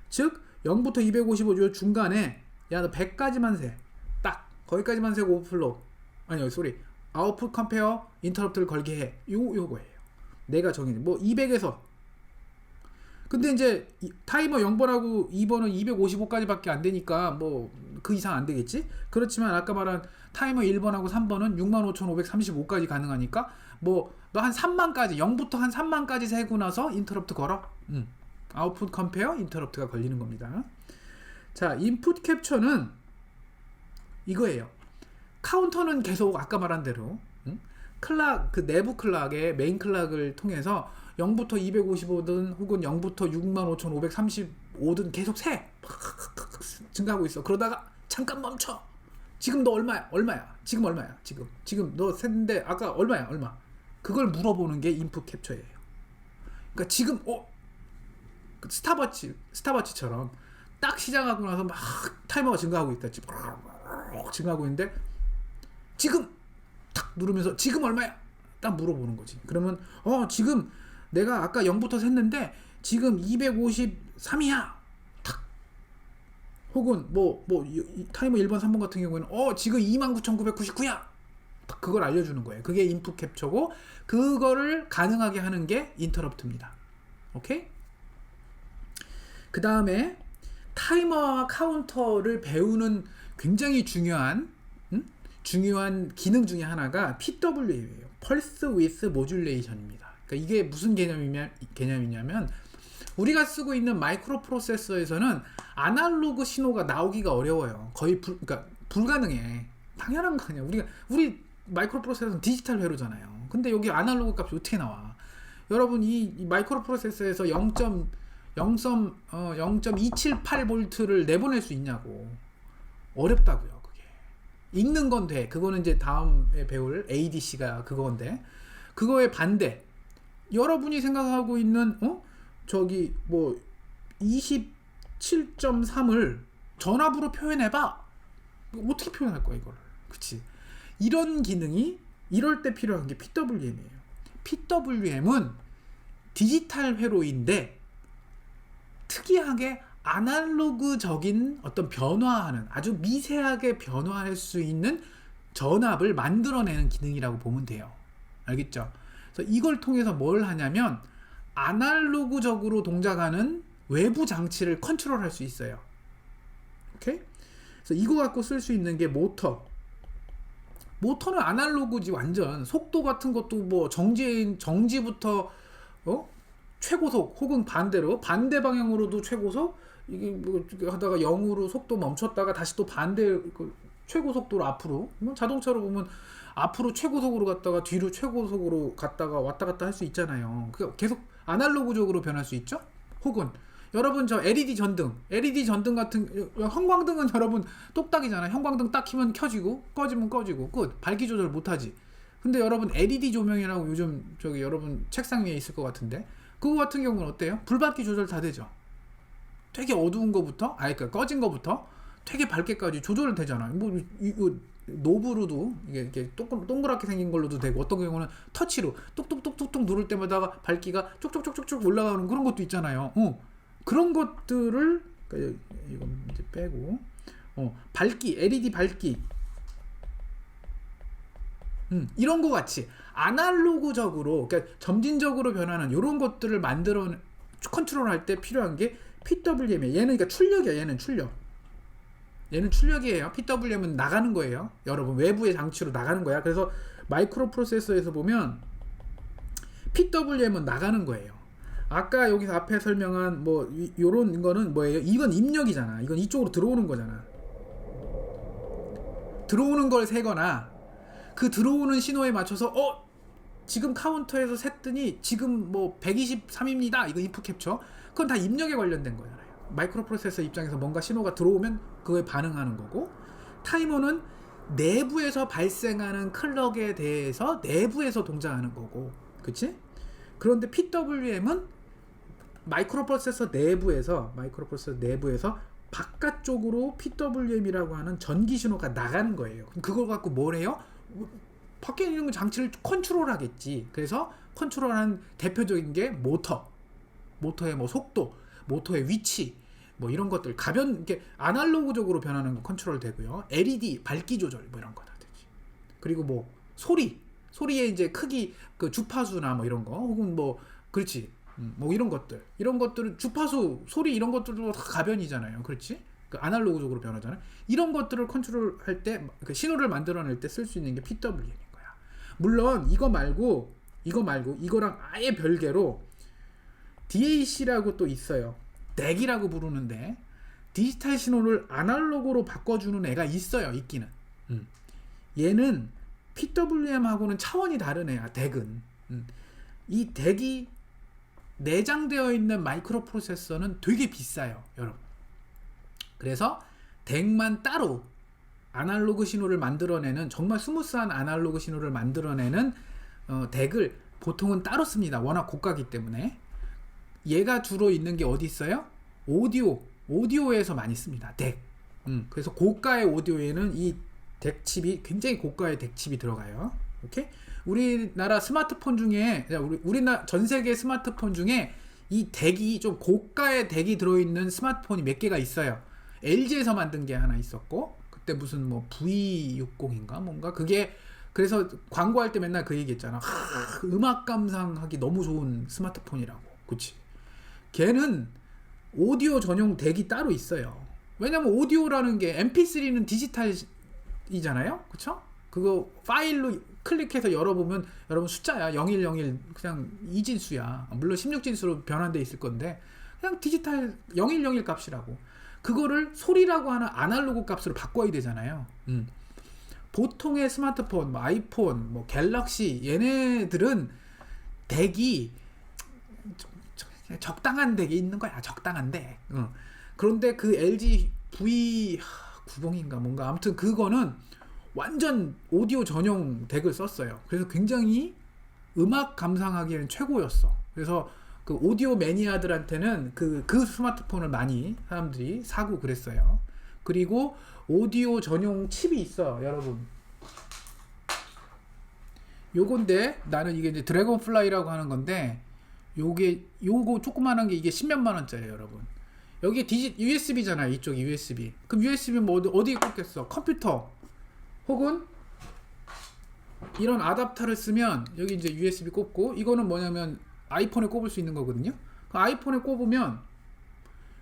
즉 0부터 255 중간에 야 너 100까지만 세. 딱 거기까지만 세고 오버플로. 아니요, 쏘리. 아웃풋 컴페어 인터럽트를 걸게 해. 요거예요. 내가 정해진 뭐 200에서. 근데 이제 타이머 0번하고 2번은 255까지밖에 안 되니까 뭐 그 이상 안 되겠지? 그렇지만 아까 말한 타이머 1번하고 3번은 65,535까지 가능하니까 뭐 너 한 3만까지 0부터 한 3만까지 세고 나서 인터럽트 걸어. 아웃풋 컴페어 인터럽트가 걸리는 겁니다. 자, 인풋 캡처는 이거예요. 카운터는 계속 아까 말한 대로 클락, 그 내부 클락의 메인 클락을 통해서 0부터 255든 혹은 0부터 65,535든 계속 세. 증가하고 있어. 그러다가 잠깐 멈춰. 지금 너 얼마야? 지금 얼마야? 지금 너 셌는데 아까 얼마야? 얼마? 그걸 물어보는 게 인풋 캡처예요. 그러니까 지금 그 스타바치처럼 딱 시작하고 나서 막 타이머가 증가하고 있다. 지금 증가하고 있는데 지금 탁 누르면서 지금 얼마야? 딱 물어보는 거지. 그러면 지금 내가 아까 0부터 셌는데 지금 253이야. 탁. 혹은 타이머 1번, 3번 같은 경우에는 지금 29,999야. 딱 그걸 알려주는 거예요. 그게 인풋 캡처고 그거를 가능하게 하는 게 인터럽트입니다. 오케이? 그 다음에 타이머와 카운터를 배우는 굉장히 중요한 기능 중에 하나가 PWM이에요. Pulse Width Modulation입니다. 그러니까 이게 무슨 개념이냐면 우리가 쓰고 있는 마이크로 프로세서에서는 아날로그 신호가 나오기가 어려워요. 거의 그러니까 불가능해. 당연한 거 아니야. 우리 마이크로 프로세서는 디지털 회로잖아요. 근데 여기 아날로그 값이 어떻게 나와? 여러분 이 마이크로 프로세서에서 0.278V를 내보낼 수 있냐고. 어렵다고요. 그게. 읽는 건 돼. 그거는 이제 다음에 배울 ADC가 그건데 그거의 반대. 여러분이 생각하고 있는 27.3을 전압으로 표현해봐. 어떻게 표현할 거야 이거를? 그치? 이런 기능이 이럴 때 필요한 게 PWM이에요. PWM은 디지털 회로인데 특이하게 아날로그적인 어떤 변화하는 아주 미세하게 변화할 수 있는 전압을 만들어내는 기능이라고 보면 돼요. 알겠죠? 그래서 이걸 통해서 뭘 하냐면 아날로그적으로 동작하는 외부 장치를 컨트롤할 수 있어요. 오케이? 그래서 이거 갖고 쓸 수 있는 게 모터는 아날로그지. 완전 속도 같은 것도 뭐 정지부터 최고속 혹은 반대로 반대 방향으로도 최고속 이게 뭐 하다가 0으로 속도 멈췄다가 다시 또 반대 최고 속도로 앞으로 자동차로 보면 앞으로 최고속으로 갔다가 뒤로 최고속으로 갔다가 왔다 갔다 할 수 있잖아요. 계속 아날로그적으로 변할 수 있죠. 혹은 여러분 저 LED 전등 같은 형광등은 여러분 똑딱이잖아요. 형광등 딱 켜면 켜지고 꺼지면 꺼지고 끝. 밝기 조절 못하지. 근데 여러분 LED 조명이라고 요즘 여러분 책상 위에 있을 것 같은데 그거 같은 경우는 어때요? 불밝기 조절 다 되죠. 되게 어두운 거부터 그러니까 꺼진 거부터 되게 밝게까지 조절은 되잖아요. 뭐 이거 노브로도 이게 동그랗게 생긴 걸로도 되고 어떤 경우는 터치로 똑똑똑똑똑 누를 때마다 밝기가 쪽쪽쪽쪽쪽 올라가는 그런 것도 있잖아요. 그런 것들을 그러니까 이거 이제 빼고 밝기 LED 밝기 이런 거 같이 아날로그적으로 그러니까 점진적으로 변하는 이런 것들을 만들어 컨트롤할 때 필요한 게 PWM이에요. 얘는 그러니까 출력이야. 얘는 출력이에요. PWM은 나가는 거예요. 여러분 외부의 장치로 나가는 거야. 그래서 마이크로 프로세서에서 보면 PWM은 나가는 거예요. 아까 여기서 앞에 설명한 뭐 요런 거는 뭐예요? 이건 입력이잖아. 이건 이쪽으로 들어오는 거잖아. 들어오는 걸 세거나 그 들어오는 신호에 맞춰서 지금 카운터에서 셌더니 지금 뭐 123입니다. 이거 인풋 캡처. 그건 다 입력에 관련된 거잖아요. 마이크로 프로세서 입장에서 뭔가 신호가 들어오면 그거에 반응하는 거고, 타이머는 내부에서 발생하는 클럭에 대해서 내부에서 동작하는 거고, 그치? 그런데 PWM은 마이크로 프로세서 내부에서 바깥쪽으로 PWM이라고 하는 전기 신호가 나가는 거예요. 그걸 갖고 뭘 해요? 밖에 있는 장치를 컨트롤하겠지. 그래서 컨트롤하는 대표적인 게 모터의 뭐 속도, 모터의 위치, 뭐 이런 것들 이렇게 아날로그적으로 변하는 거 컨트롤 되고요. LED 밝기 조절 뭐 이런 거 다 되지. 그리고 뭐 소리의 이제 크기, 그 주파수나 뭐 이런 거, 혹은 뭐 그렇지. 뭐 이런 것들은 주파수, 소리 이런 것들도 다 가변이잖아요. 그렇지? 그 아날로그적으로 변하잖아요. 이런 것들을 컨트롤할 때, 그 신호를 만들어낼 때 쓸 수 있는 게 PWM인 거야. 물론 이거 말고 이거랑 아예 별개로 DAC라고 또 있어요. DAC이라고 부르는데 디지털 신호를 아날로그로 바꿔주는 애가 있기는. 얘는 PWM하고는 차원이 다른 애야. DAC은. 이 DAC이 내장되어 있는 마이크로 프로세서는 되게 비싸요, 여러분. 그래서 DAC만 따로 아날로그 신호를 만들어내는, 정말 스무스한 아날로그 신호를 만들어내는 DAC을 보통은 따로 씁니다. 워낙 고가기 때문에. 얘가 주로 있는 게 어디 있어요? 오디오에서 많이 씁니다. DAC. 그래서 고가의 오디오에는 이 DAC 칩이, 굉장히 고가의 DAC 칩이 들어가요. 오케이? 우리나라 스마트폰 중에, 우리나라 전 세계 스마트폰 중에 이 DAC이 좀 고가의 DAC이 들어있는 스마트폰이 몇 개가 있어요. LG에서 만든 게 하나 있었고, 그때 무슨 뭐 V60인가 뭔가, 그게 그래서 광고할 때 맨날 그 얘기했잖아. 음악 감상하기 너무 좋은 스마트폰이라고. 그치? 걔는 오디오 전용 DAC이 따로 있어요. 왜냐면 오디오라는 게, MP3는 디지털이잖아요. 그쵸? 그거 파일로 클릭해서 열어보면 여러분 숫자야. 0101, 그냥 이진수야. 물론 16진수로 변환돼 있을 건데 그냥 디지털 0101 값이라고. 그거를 소리라고 하는 아날로그 값으로 바꿔야 되잖아요. 보통의 스마트폰, 뭐 아이폰, 뭐 갤럭시, 얘네들은 DAC이 적당한 DAC이 있는 거야. 적당한 DAC. 그런데 그 LG V90인가 뭔가, 아무튼 그거는 완전 오디오 전용 DAC을 썼어요. 그래서 굉장히 음악 감상하기에는 최고였어. 그래서 그 오디오 매니아들한테는 그 스마트폰을 많이 사람들이 사고 그랬어요. 그리고 오디오 전용 칩이 있어, 여러분. 요건데, 나는 이게 이제 드래곤플라이라고 하는 건데, 요거 조그만한 게 이게 10몇만 원짜리예요, 여러분. 여기 USB잖아요, 이쪽 USB. 그럼 USB 뭐 어디에 꽂겠어? 컴퓨터 혹은 이런 아답터를 쓰면 여기 이제 USB 꽂고, 이거는 뭐냐면 아이폰에 꼽을 수 있는 거거든요. 그 아이폰에 꼽으면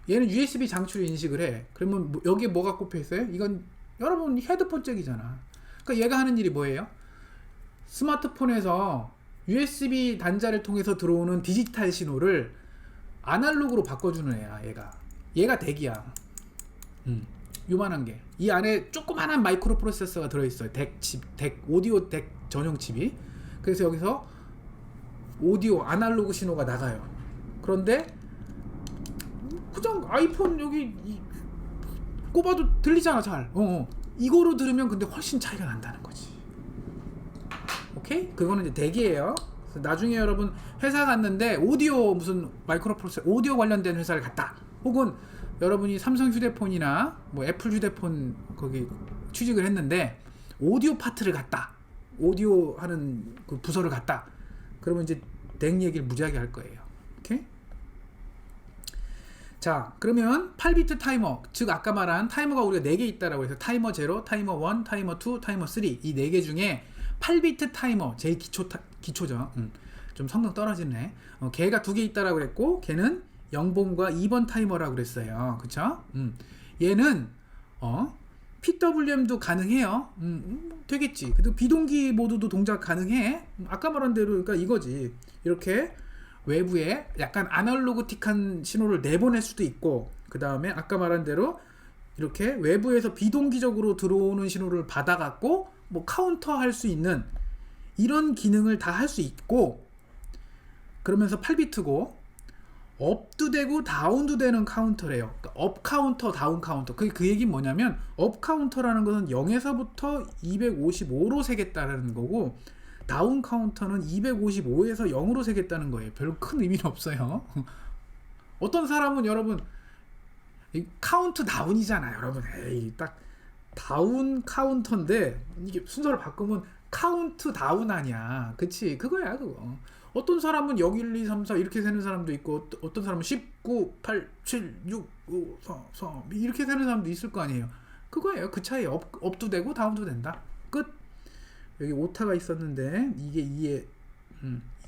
얘는 USB 장치로 인식을 해. 그러면 여기에 뭐가 꼽혀 있어요? 이건 여러분 헤드폰 잭이잖아. 그러니까 얘가 하는 일이 뭐예요? 스마트폰에서 USB 단자를 통해서 들어오는 디지털 신호를 아날로그로 바꿔주는 애야. 얘가 DAC이야. 요만한 게. 이 안에 조그만한 마이크로 프로세서가 들어있어요. 오디오 DAC 전용 칩이. 그래서 여기서 오디오 아날로그 신호가 나가요. 그런데 그냥 아이폰 여기 꼽아도 들리잖아, 잘. 이거로 들으면 근데 훨씬 차이가 난다는 거지. 오케이? 그거는 이제 DAC이에요. 나중에 여러분 회사 갔는데 오디오 무슨 마이크로 프로세서, 오디오 관련된 회사를 갔다. 혹은 여러분이 삼성 휴대폰이나 뭐 애플 휴대폰 거기 취직을 했는데 오디오 파트를 갔다. 오디오 하는 그 부서를 갔다. 그러면 이제 DAC 얘기를 무지하게 할 거예요. 오케이? 자, 그러면 8비트 타이머, 즉 아까 말한 타이머가 우리가 4개 있다라고 해서 타이머 0, 타이머 1, 타이머 2, 타이머 3, 이 4개 중에 8비트 타이머, 제일 기초죠. 좀 성능 떨어지네. 걔가 2개 있다라고 그랬고, 걔는 0번과 2번 타이머라고 그랬어요. 그쵸? 얘는 PWM도 가능해요. 되겠지. 그리고 비동기 모드도 동작 가능해. 아까 말한 대로, 그러니까 이거지. 이렇게 외부에 약간 아날로그틱한 신호를 내보낼 수도 있고, 그 다음에 아까 말한 대로 이렇게 외부에서 비동기적으로 들어오는 신호를 받아갖고 뭐 카운터 할 수 있는 이런 기능을 다 할 수 있고, 그러면서 8비트고 업도 되고 다운도 되는 카운터래요. 그러니까 업 카운터, 다운 카운터. 그 얘기는 뭐냐면 업 카운터라는 것은 0에서부터 255로 세겠다는 거고, 다운 카운터는 255에서 0으로 세겠다는 거예요. 별로 큰 의미는 없어요. 어떤 사람은 여러분 카운트 다운이잖아요. 여러분 에이 딱 다운 카운터인데 이게 순서를 바꾸면 카운트 다운 아니야. 그치? 그거야 그거. 어떤 사람은 0, 1, 2, 3, 4 이렇게 세는 사람도 있고, 어떤 사람은 19, 8, 7, 6, 5, 4, 3 이렇게 세는 사람도 있을 거 아니에요. 그거예요. 그 차이. 업도 되고 다운도 된다. 끝. 여기 오타가 있었는데 이게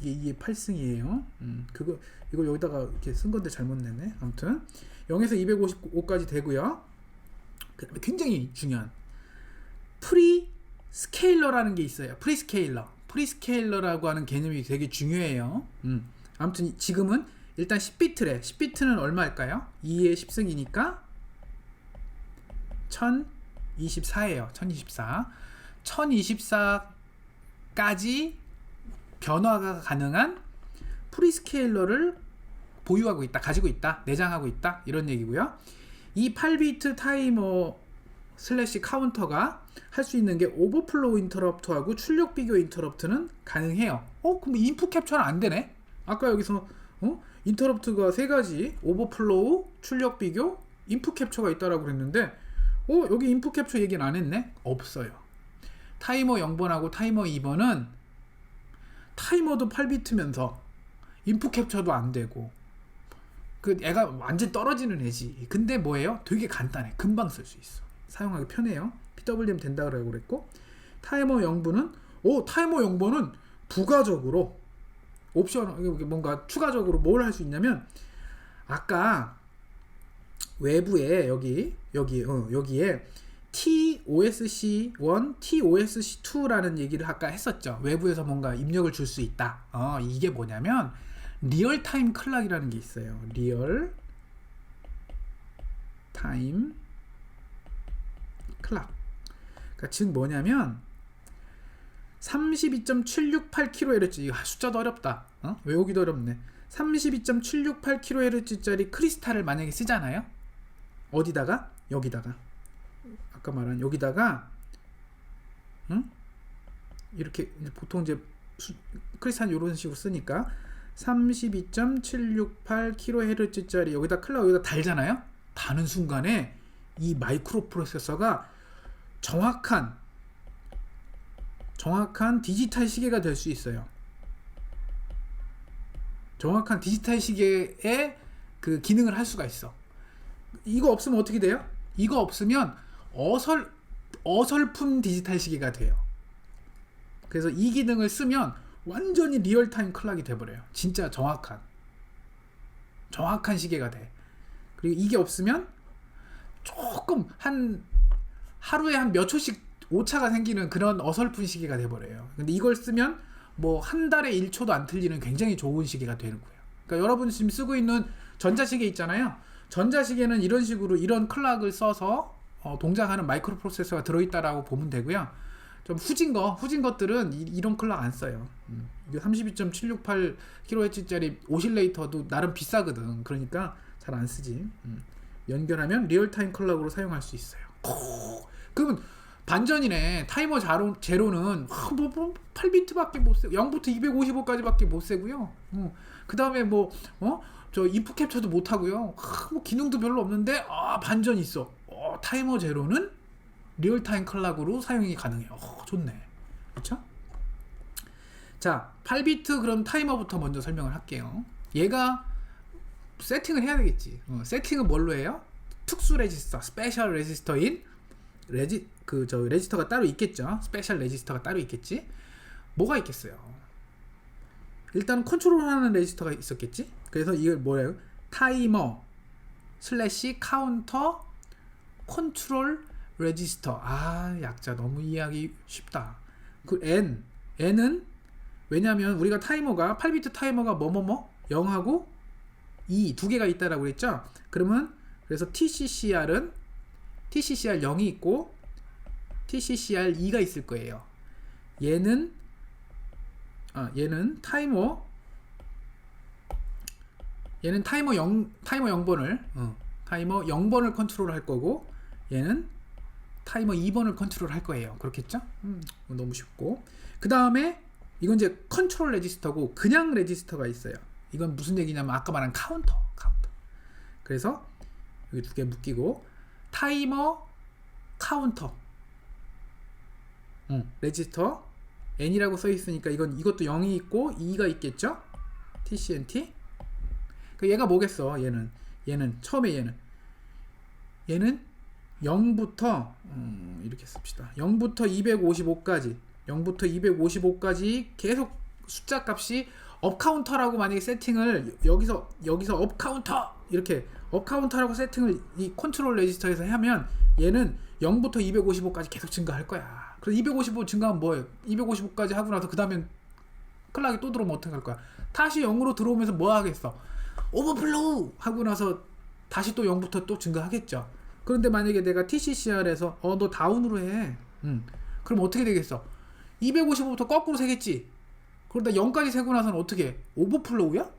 2의 8승이에요. 그거 이거 여기다가 이렇게 쓴 건데 잘못 냈네. 아무튼 0에서 255까지 되고요. 그다음에 굉장히 중요한 프리 스케일러라는 게 있어요. 프리스케일러라고 하는 개념이 되게 중요해요. 아무튼 지금은 일단 10비트래. 10비트는 얼마일까요? 2의 10승이니까 1024예요. 1024. 1024까지 변화가 가능한 프리스케일러를 보유하고 있다, 가지고 있다, 내장하고 있다, 이런 얘기고요. 이 8비트 타이머 슬래시 카운터가 할 수 있는 게 오버플로우 인터럽트하고 출력 비교 인터럽트는 가능해요. 그럼 인풋 캡처는 안 되네? 아까 여기서 인터럽트가 세 가지, 오버플로우, 출력 비교, 인풋 캡처가 있다라고 그랬는데 여기 인풋 캡처 얘기는 안 했네? 없어요. 타이머 0번하고 타이머 2번은 타이머도 8비트면서 인풋 캡처도 안 되고, 그 애가 완전 떨어지는 애지. 근데 뭐예요? 되게 간단해. 금방 쓸 수 있어. 사용하기 편해요. PWM 된다고 그랬고, 타이머 0번은 타이머 0번은 부가적으로 옵션, 뭔가 추가적으로 뭘 할 수 있냐면, 아까 외부에 여기에 TOSC1, TOSC2라는 얘기를 아까 했었죠. 외부에서 뭔가 입력을 줄 수 있다. 이게 뭐냐면 리얼타임 클락이라는 게 있어요. 리얼타임 클락. 그러니까 즉 뭐냐면 32.768kHz, 숫자도 어렵다. 외우기도 어렵네. 32.768kHz짜리 크리스탈을 만약에 쓰잖아요. 어디다가? 여기다가. 아까 말한 여기다가 이렇게 보통 이제 크리스탈 이런 식으로 쓰니까 32.768kHz짜리 여기다 클락 여기다 달잖아요. 다는 순간에 이 마이크로 프로세서가 정확한 디지털 시계가 될 수 있어요. 정확한 디지털 시계의 그 기능을 할 수가 있어. 이거 없으면 어떻게 돼요? 이거 없으면 어설픈 디지털 시계가 돼요. 그래서 이 기능을 쓰면 완전히 리얼타임 클락이 돼버려요. 진짜 정확한 시계가 돼. 그리고 이게 없으면 조금 하루에 한 몇 초씩 오차가 생기는 그런 어설픈 시계가 돼버려요. 근데 이걸 쓰면 뭐 한 달에 1초도 안 틀리는 굉장히 좋은 시계가 되는 거예요. 그러니까 여러분이 지금 쓰고 있는 전자시계 있잖아요. 전자시계는 이런 식으로 이런 클락을 써서 동작하는 마이크로 프로세서가 들어있다라고 보면 되고요. 좀 후진 것들은 이런 클락 안 써요. 이게 32.768kHz짜리 오실레이터도 나름 비싸거든. 그러니까 잘 안 쓰지. 연결하면 리얼타임 클락으로 사용할 수 있어요. 그러면 반전이네. 타이머 제로는 8비트밖에 못 세고 0부터 255까지밖에 못 세고요. 그 다음에 저 인풋 캡처도 못 하고요. 뭐 기능도 별로 없는데 반전이 있어. 타이머 제로는 리얼타임 클락으로 사용이 가능해요. 좋네. 그렇죠? 자, 8비트 그럼 타이머부터 먼저 설명을 할게요. 얘가 세팅을 해야 되겠지. 세팅은 뭘로 해요? 특수 레지스터, 스페셜 레지스터인 레지스터가 따로 있겠죠. 스페셜 레지스터가 따로 있겠지. 뭐가 있겠어요? 일단 컨트롤하는 레지스터가 있었겠지. 그래서 이걸 뭐예요? 타이머 슬래시 카운터 컨트롤 레지스터. 약자 너무 이해하기 쉽다. 그 N은 왜냐면 우리가 타이머가 8비트 타이머가 0하고 2 두 개가 있다라고 했죠. 그러면 그래서 TCCR 0이 있고 TCCR 2가 있을 거예요. 얘는 얘는 타이머 0번을 타이머 0번을 컨트롤 할 거고, 얘는 타이머 2번을 컨트롤 할 거예요. 그렇겠죠? 너무 쉽고. 그 다음에 이건 이제 컨트롤 레지스터고, 그냥 레지스터가 있어요. 이건 무슨 얘기냐면 아까 말한 카운터. 그래서 여기 두 개 묶이고, 타이머 카운터 레지스터 N이라고 써 있으니까 이것도 0이 있고 2가 있겠죠? TCNT. 그 얘가 뭐겠어? 얘는 처음에 얘는 0부터 이렇게 씁시다. 0부터 255까지 계속 숫자 값이 업 카운터라고 만약에 세팅을 여기서 업 카운터 이렇게 업 카운터라고 세팅을 이 컨트롤 레지스터에서 하면 얘는 0부터 255까지 계속 증가할 거야. 그래서 255 증가하면 뭐예요? 255까지 하고 나서 그 다음엔 클락이 또 들어오면 어떻게 할 거야? 다시 0으로 들어오면서 뭐 하겠어? 오버플로우 하고 나서 다시 또 0부터 또 증가하겠죠. 그런데 만약에 내가 TCCR에서 너 다운으로 해. 그럼 어떻게 되겠어? 255부터 거꾸로 세겠지. 그러다 0까지 세고 나서는 어떻게 해? 오버플로우야?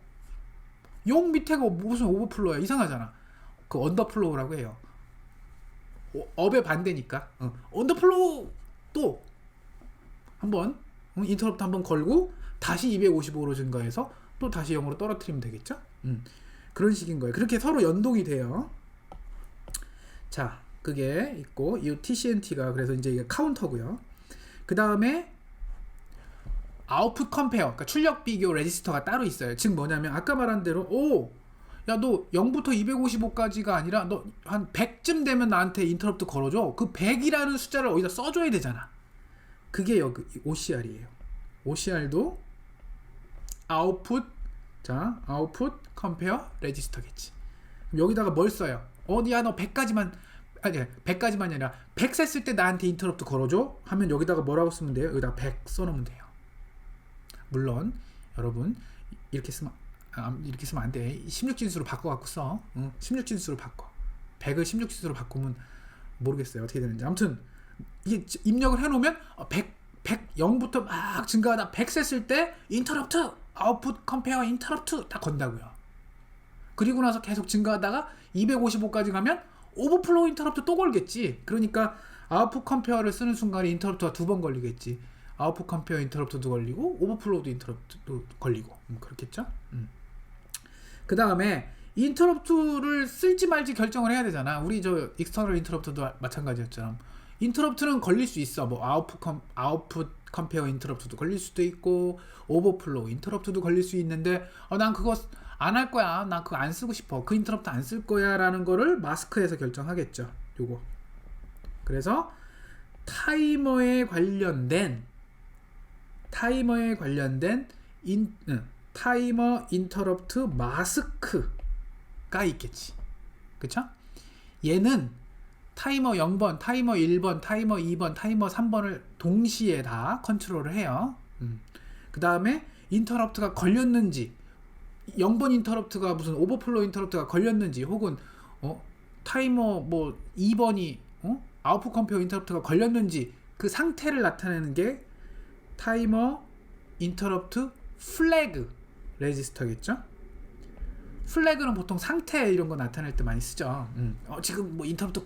0 밑에가 무슨 오버플로우야? 이상하잖아. 그 언더플로우라고 해요. 업의 반대니까. 언더플로우 또 한번 인터럽트 한번 걸고 다시 255로 증가해서 또 다시 0으로 떨어뜨리면 되겠죠? 그런 식인 거예요. 그렇게 서로 연동이 돼요. 자, 그게 있고 이 TCNT가 그래서 이제 이게 카운터고요. 그 다음에 아웃풋 컴페어, 그러니까 출력 비교 레지스터가 따로 있어요. 즉 뭐냐면 아까 말한 대로 야 너 0부터 255까지가 아니라 너 한 100쯤 되면 나한테 인터럽트 걸어줘. 그 100이라는 숫자를 어디다 써줘야 되잖아. 그게 여기 OCR이에요. OCR도 아웃풋 컴페어 레지스터겠지. 그럼 여기다가 뭘 써요? 야 너 100까지만 아니 100까지만이 아니라 100 셌을 때 나한테 인터럽트 걸어줘 하면 여기다가 뭐라고 쓰면 돼요? 여기다가 100 써놓으면 돼요. 물론 여러분 이렇게 쓰면 안 돼. 16진수로 바꿔갖고 써. 16진수로 바꿔. 100을 16진수로 바꾸면 모르겠어요. 어떻게 되는지. 아무튼 이게 입력을 해놓으면 0부터 막 증가하다 100 셌을 때 인터럽트 아웃풋 컴페어 인터럽트 다 건다고요. 그리고 나서 계속 증가하다가 255까지 가면 오버플로우 인터럽트 또 걸겠지. 그러니까 아웃풋 컴페어를 쓰는 순간에 인터럽트가 두 번 걸리겠지. 아웃풋 컴페어 인터럽트도 걸리고 오버플로우도 인터럽트도 걸리고 그렇겠죠. 그 다음에 인터럽트를 쓸지 말지 결정을 해야 되잖아. 우리 저 익스터널 인터럽트도 마찬가지였잖아. 인터럽트는 걸릴 수 있어. 뭐 아웃풋 컴페어 인터럽트도 걸릴 수도 있고 오버플로우 인터럽트도 걸릴 수 있는데 난 그거 안 할 거야. 난 그거 안 쓰고 싶어. 그 인터럽트 안 쓸 거야 라는 거를 마스크에서 결정하겠죠. 요거. 그래서 타이머에 관련된 타이머 인터럽트 마스크가 있겠지. 그쵸? 얘는 타이머 0번, 타이머 1번, 타이머 2번, 타이머 3번을 동시에 다 컨트롤을 해요. 그 다음에 인터럽트가 걸렸는지 0번 인터럽트가 무슨 오버플로우 인터럽트가 걸렸는지 혹은 타이머 뭐 2번이 아웃풋 컴페어 인터럽트가 걸렸는지 그 상태를 나타내는 게 타이머 인터럽트 플래그 레지스터겠죠? 플래그는 보통 상태 이런 거 나타낼 때 많이 쓰죠. 지금 뭐 인터럽트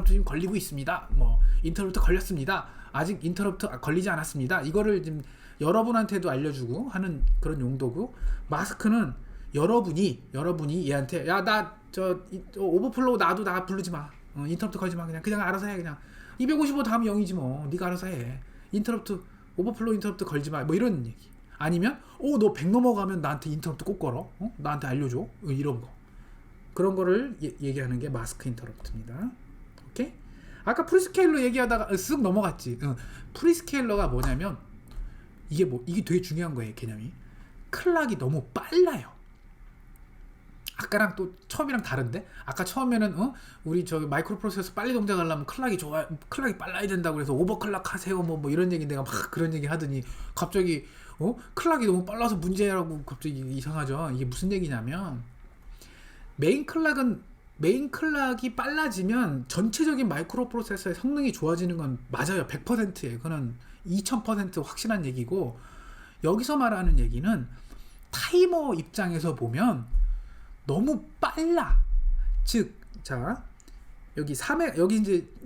지금 걸리고 있습니다. 뭐 인터럽트 걸렸습니다. 아직 인터럽트 걸리지 않았습니다. 이거를 지금 여러분한테도 알려주고 하는 그런 용도고, 마스크는 여러분이 얘한테 야 나 저 오버플로우 나 부르지 마. 인터럽트 걸지 마. 그냥 알아서 해. 그냥 255 다음 0이지 뭐. 네가 알아서 해. 인터럽트 오버플로우 인터럽트 걸지 마. 뭐 이런 얘기. 아니면 너 100 넘어가면 나한테 인터럽트 꼭 걸어. 나한테 알려줘. 이런 거. 그런 거를 얘기하는 게 마스크 인터럽트입니다. 오케이? 아까 프리스케일러 얘기하다가 쓱 넘어갔지. 프리스케일러가 뭐냐면 이게 되게 중요한 거예요. 개념이. 클락이 너무 빨라요. 아까랑 또 처음이랑 다른데? 아까 처음에는 우리 저 마이크로 프로세서 빨리 동작하려면 클락이 빨라야 된다고 해서 오버클락 하세요 뭐 이런 얘기 내가 막 그런 얘기 하더니 갑자기 클락이 너무 빨라서 문제라고 갑자기 이상하죠. 이게 무슨 얘기냐면 메인 클락이 빨라지면 전체적인 마이크로 프로세서의 성능이 좋아지는 건 맞아요. 100%예요. 그건 2000% 확실한 얘기고, 여기서 말하는 얘기는 타이머 입장에서 보면 너무 빨라. 즉, 자, 여기 4메가,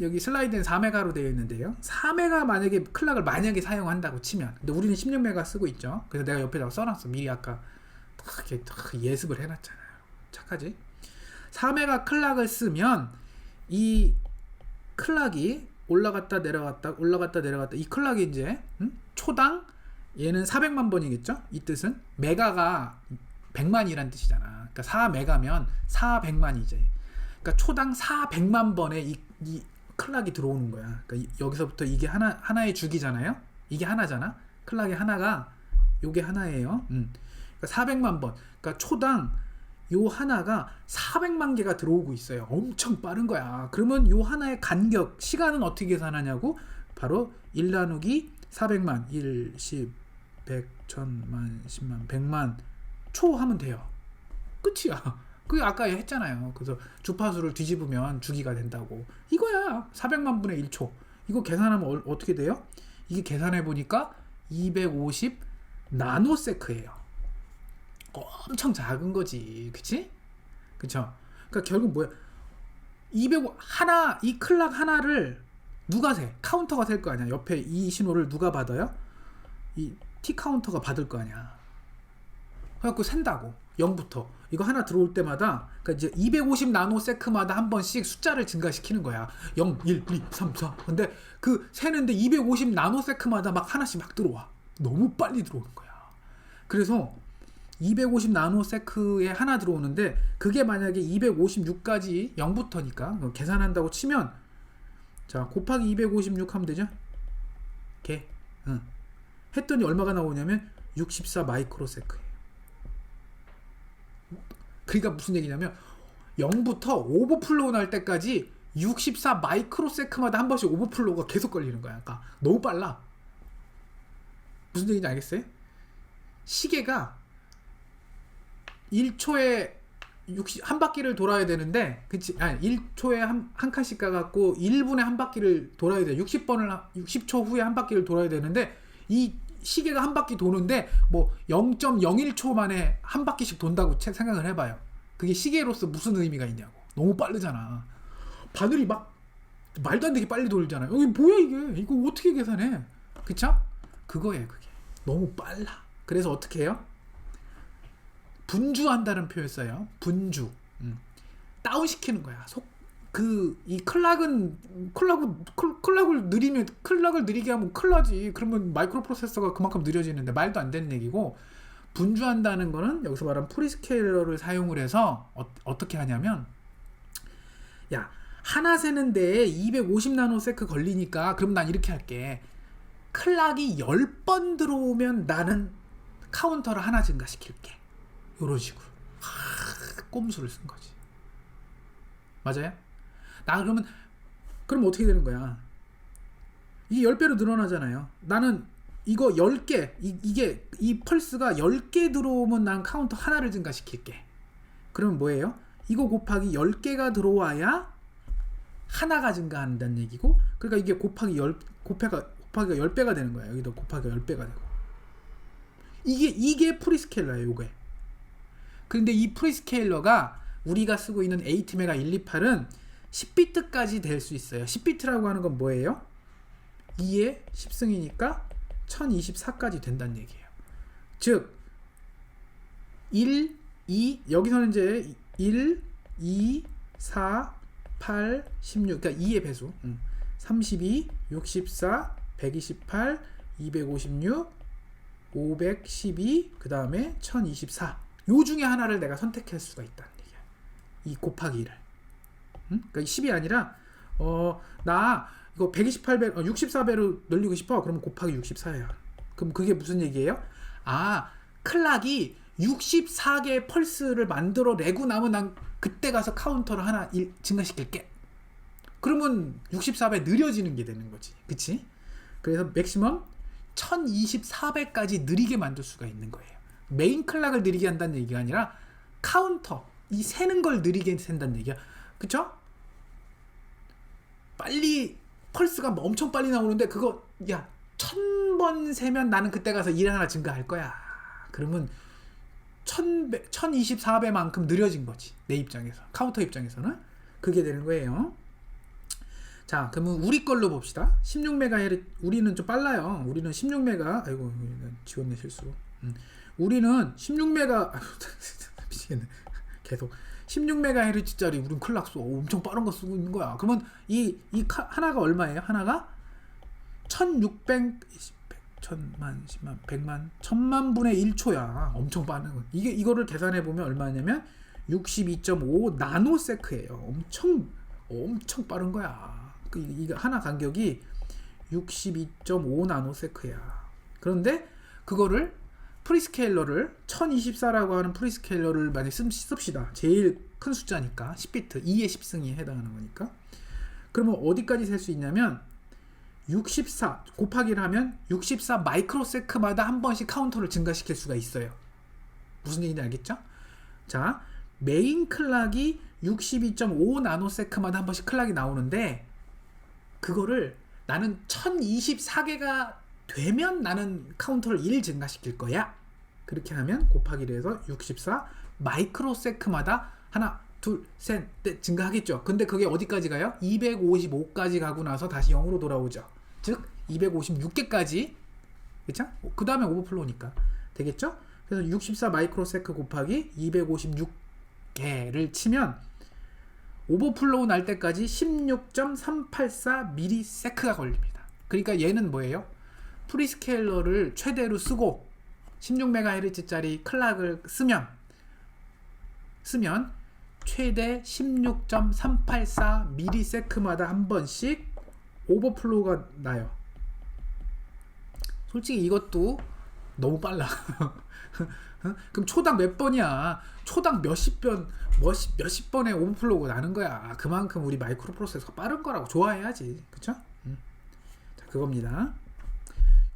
여기 슬라이드는 4메가로 되어 있는데요. 4메가 만약에 클락을 만약에 사용한다고 치면, 근데 우리는 16메가 쓰고 있죠. 그래서 내가 옆에다가 써놨어. 미리 아까 이렇게 예습을 해놨잖아요. 착하지? 4메가 클락을 쓰면 이 클락이 올라갔다 내려갔다 이 클락이 이제 초당 얘는 400만 번이겠죠? 이 뜻은 메가가 100만이란 뜻이잖아. 그러니까 4메가면 400만이지. 그러니까 초당 400만 번의 이 클락이 들어오는 거야. 그러니까 여기서부터 이게 하나의 주기잖아요. 이게 하나잖아. 클락이 하나가 요게 하나예요. 그러니까 400만 번. 그러니까 초당 요 하나가 400만 개가 들어오고 있어요. 엄청 빠른 거야. 그러면 요 하나의 간격, 시간은 어떻게 계산하냐고? 바로 1 나누기 400만, 1, 10, 100, 1000만, 10만, 100만 초 하면 돼요. 끝이야. 그게 아까 했잖아요. 그래서 주파수를 뒤집으면 주기가 된다고. 이거야. 400만 분의 1초. 이거 계산하면 어떻게 돼요? 이게 계산해 보니까 250 나노세크예요. 엄청 작은 거지. 그치? 그쵸? 그러니까 결국 뭐야? 이 클락 하나를 누가 세? 카운터가 셀 거 아니야. 옆에 이 신호를 누가 받아요? 이 T 카운터가 받을 거 아니야. 그래갖고 센다고. 0부터. 이거 하나 들어올 때마다, 그러니까 이제 250 나노세크마다 한 번씩 숫자를 증가시키는 거야. 0, 1, 2, 3, 4. 근데 그 세는데 250 나노세크마다 막 하나씩 막 들어와. 너무 빨리 들어오는 거야. 그래서 250 나노세크에 하나 들어오는데, 그게 만약에 256까지 0부터니까 계산한다고 치면, 자, 곱하기 256 하면 되죠? 했더니 얼마가 나오냐면 64 마이크로세크예요. 그러니까 무슨 얘기냐면 0부터 오버플로우 날 때까지 64 마이크로세크마다 한 번씩 오버플로우가 계속 걸리는 거야. 그러니까 너무 빨라. 무슨 얘기인지 알겠어요? 시계가 1초에 한 바퀴를 돌아야 되는데, 그치? 아니, 1초에 한 칸씩 가갖고 1분에 한 바퀴를 돌아야 돼. 60초 후에 한 바퀴를 돌아야 되는데, 이 시계가 한 바퀴 도는데 뭐 0.01초 만에 한 바퀴씩 돈다고 생각을 해봐요. 그게 시계로서 무슨 의미가 있냐고. 너무 빠르잖아. 바늘이 막 말도 안 되게 빨리 돌잖아요. 이게 뭐야 이게? 이거 어떻게 계산해? 그쵸? 그거예요. 그게 너무 빨라. 그래서 어떻게 해요? 분주한다는 표현 써요. 분주. 다운시키는 거야. 이 클락을 느리게 하면 큰일 나지. 그러면 마이크로 프로세서가 그만큼 느려지는데 말도 안 되는 얘기고, 분주한다는 거는 여기서 말하는 프리스케일러를 사용을 해서 어떻게 하냐면, 야, 하나 세는데 250 나노세크 걸리니까 그럼 난 이렇게 할게. 클락이 10번 들어오면 나는 카운터를 하나 증가시킬게. 요런 식으로 꼼수를 쓴 거지. 맞아요? 그럼 어떻게 되는 거야? 이게 10배로 늘어나잖아요. 나는 이거 10개, 이 펄스가 10개 들어오면 난 카운터 하나를 증가시킬게. 그러면 뭐예요? 이거 곱하기 10개가 들어와야 하나가 증가한다는 얘기고, 그러니까 이게 곱하기가 10배가 되는 거야. 여기도 곱하기가 10배가 되고. 이게 프리스케일러예요, 요게. 근데 이 프리스케일러가 우리가 쓰고 있는 ATmega 128은 10비트까지 될 수 있어요. 10비트라고 하는 건 뭐예요? 2의 10승이니까 1024까지 된다는 얘기예요. 즉 1, 2, 여기서는 이제 1, 2, 4, 8, 16, 그러니까 2의 배수. 32, 64, 128, 256, 512, 그 다음에 1024. 요 중에 하나를 내가 선택할 수가 있다는 얘기야. 이 곱하기를. 그러니까 10이 아니라 나 이거 128배, 64배로 늘리고 싶어. 그러면 곱하기 64예요. 그럼 그게 무슨 얘기예요? 아, 클락이 64개의 펄스를 만들어 내고 나면 난 그때 가서 카운터를 하나 증가시킬게. 그러면 64배 느려지는 게 되는 거지. 그치? 그래서 맥시멈 1024배까지 느리게 만들 수가 있는 거예요. 메인 클락을 느리게 한다는 얘기가 아니라 카운터, 이 세는 걸 느리게 센다는 얘기야. 그쵸? 빨리 펄스가 엄청 빨리 나오는데 그거 야 1000번 번 세면 나는 그때 가서 1 하나 증가할 거야. 그러면 1024배만큼 느려진 거지. 내 입장에서. 카운터 입장에서는. 그게 되는 거예요. 자, 그러면 우리 걸로 봅시다. 16MHz, 우리는 좀 빨라요. 우리는 16메가, 아이고, 지웠네, 실수. 우리는 16메가, 미치겠네. 계속. 16MHz짜리 우린 큰일 났어. 엄청 빠른 거 쓰고 있는 거야. 그러면 하나가 얼마예요? 하나가 1600, 1000만, 10만, 100만, 1000만 분의 1초야. 엄청 빠른 거. 이거를 계산해 보면 얼마냐면 62.5 나노세크예요. 엄청 빠른 거야. 이거 하나 간격이 62.5 나노세크야. 그런데 그거를 프리스케일러를 1024라고 하는 프리스케일러를 만약 씁시다. 제일 큰 숫자니까 10비트 2의 10승에 해당하는 거니까. 그러면 어디까지 셀 수 있냐면 64 곱하기를 하면 64 마이크로세크마다 한 번씩 카운터를 증가시킬 수가 있어요. 무슨 얘기인지 알겠죠? 자, 메인 클락이 62.5 나노세크마다 한 번씩 클락이 나오는데 그거를 나는 1024개가 되면 나는 카운터를 1 증가시킬 거야. 그렇게 하면 곱하기를 해서 64 마이크로세크마다 하나, 둘, 셋, 넷 증가하겠죠. 근데 그게 어디까지 가요? 255까지 가고 나서 다시 0으로 돌아오죠. 즉 256개까지, 그쵸? 그 다음에 오버플로우니까 되겠죠? 그래서 64 마이크로세크 곱하기 256개를 치면 오버플로우 날 때까지 16.384 미리세크가 걸립니다. 그러니까 얘는 뭐예요? 프리스케일러를 최대로 쓰고 16MHz짜리 클락을 쓰면 최대 16.384 미리세크마다 한 번씩 오버플로우가 나요. 솔직히 이것도 너무 빨라. 그럼 초당 몇 번이야? 초당 몇십 번의 오버플로우가 나는 거야. 그만큼 우리 마이크로 프로세서가 빠른 거라고 좋아해야지. 그쵸? 자, 그겁니다.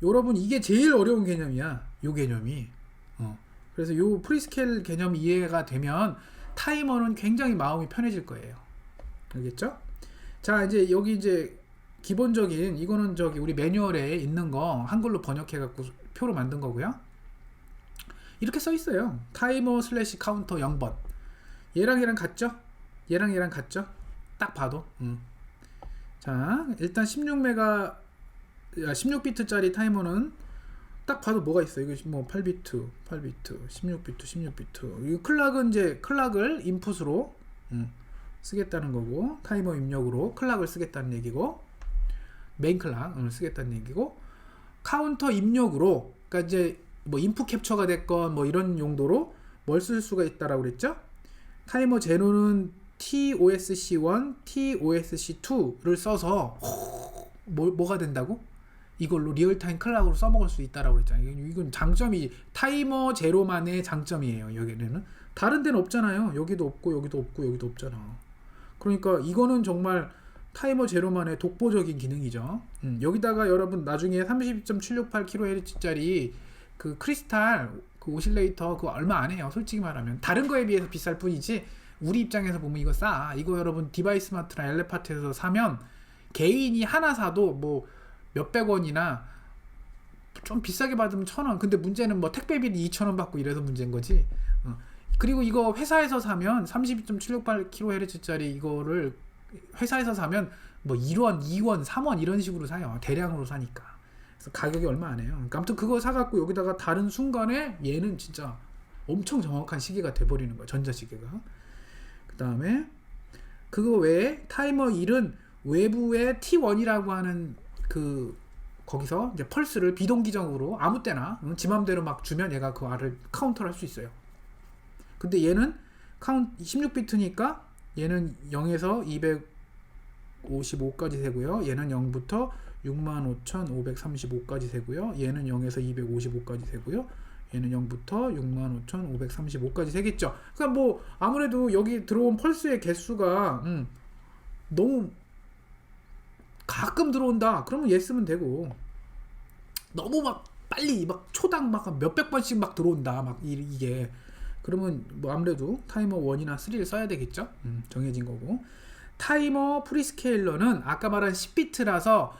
여러분, 이게 제일 어려운 개념이야. 요 개념이. 그래서 요 프리스케일 개념 이해가 되면 타이머는 굉장히 마음이 편해질 거예요. 알겠죠? 자, 이제 여기 이제 기본적인 이거는 저기 우리 매뉴얼에 있는 거 한글로 번역해 갖고 표로 만든 거고요. 이렇게 써 있어요. 타이머 슬래시 카운터 0번. 얘랑 같죠? 얘랑 같죠? 딱 봐도. 자, 일단 16비트짜리 타이머는 딱 봐도 뭐가 있어요? 이거 뭐 8비트, 16비트. 이 클락은 이제 클락을 인풋으로 쓰겠다는 거고, 타이머 입력으로 클락을 쓰겠다는 얘기고, 메인 클락을 쓰겠다는 얘기고, 카운터 입력으로, 그러니까 이제 뭐 인풋 캡처가 됐건 뭐 이런 용도로 뭘 쓸 수가 있다라고 그랬죠? 타이머 제로는 TOSC1, TOSC2를 써서 뭐가 된다고? 이걸로 리얼타임 클락으로 써먹을 수 있다라고 그랬잖아요. 이건 장점이 타이머 제로만의 장점이에요. 여기는 다른 데는 없잖아요. 여기도 없고 여기도 없고 여기도 없잖아. 그러니까 이거는 정말 타이머 제로만의 독보적인 기능이죠. 여기다가 여러분 나중에 32.768kHz짜리 그 크리스탈 그 오실레이터 그거 얼마 안 해요. 솔직히 말하면 다른 거에 비해서 비쌀 뿐이지 우리 입장에서 보면 이거 싸. 이거 여러분 디바이스마트나 엘레파트에서 사면 개인이 하나 사도 뭐 몇백 원이나 좀 비싸게 받으면 1,000원. 근데 문제는 뭐 택배비는 2,000원 받고 이래서 문제인 거지. 그리고 이거 회사에서 사면 32.768kHz짜리 이거를 회사에서 사면 뭐 1원, 2원, 3원 이런 식으로 사요. 대량으로 사니까. 그래서 가격이 얼마 안 해요. 그러니까 아무튼 그거 사갖고 여기다가 다른 순간에 얘는 진짜 엄청 정확한 시계가 돼버리는 거야. 전자시계가. 그 다음에 그거 외에 타이머 1은 외부에 T1이라고 하는 그 거기서 이제 펄스를 비동기적으로 아무 때나 지 맘대로 막 주면 얘가 그 알을 카운터를 할 수 있어요. 근데 얘는 16비트니까 얘는 0에서 255까지 세고요. 얘는 0부터 65,535까지 세고요. 얘는 0에서 255까지 세고요. 얘는 0부터 65,535까지 세겠죠. 그러니까 뭐 아무래도 여기 들어온 펄스의 개수가 너무 가끔 들어온다. 그러면 얘 쓰면 되고 너무 막 빨리 막 초당 막 몇백 번씩 막 들어온다. 막 이게 그러면 뭐 아무래도 타이머 1이나 3를 써야 되겠죠. 정해진 거고 타이머 프리스케일러는 아까 말한 10비트라서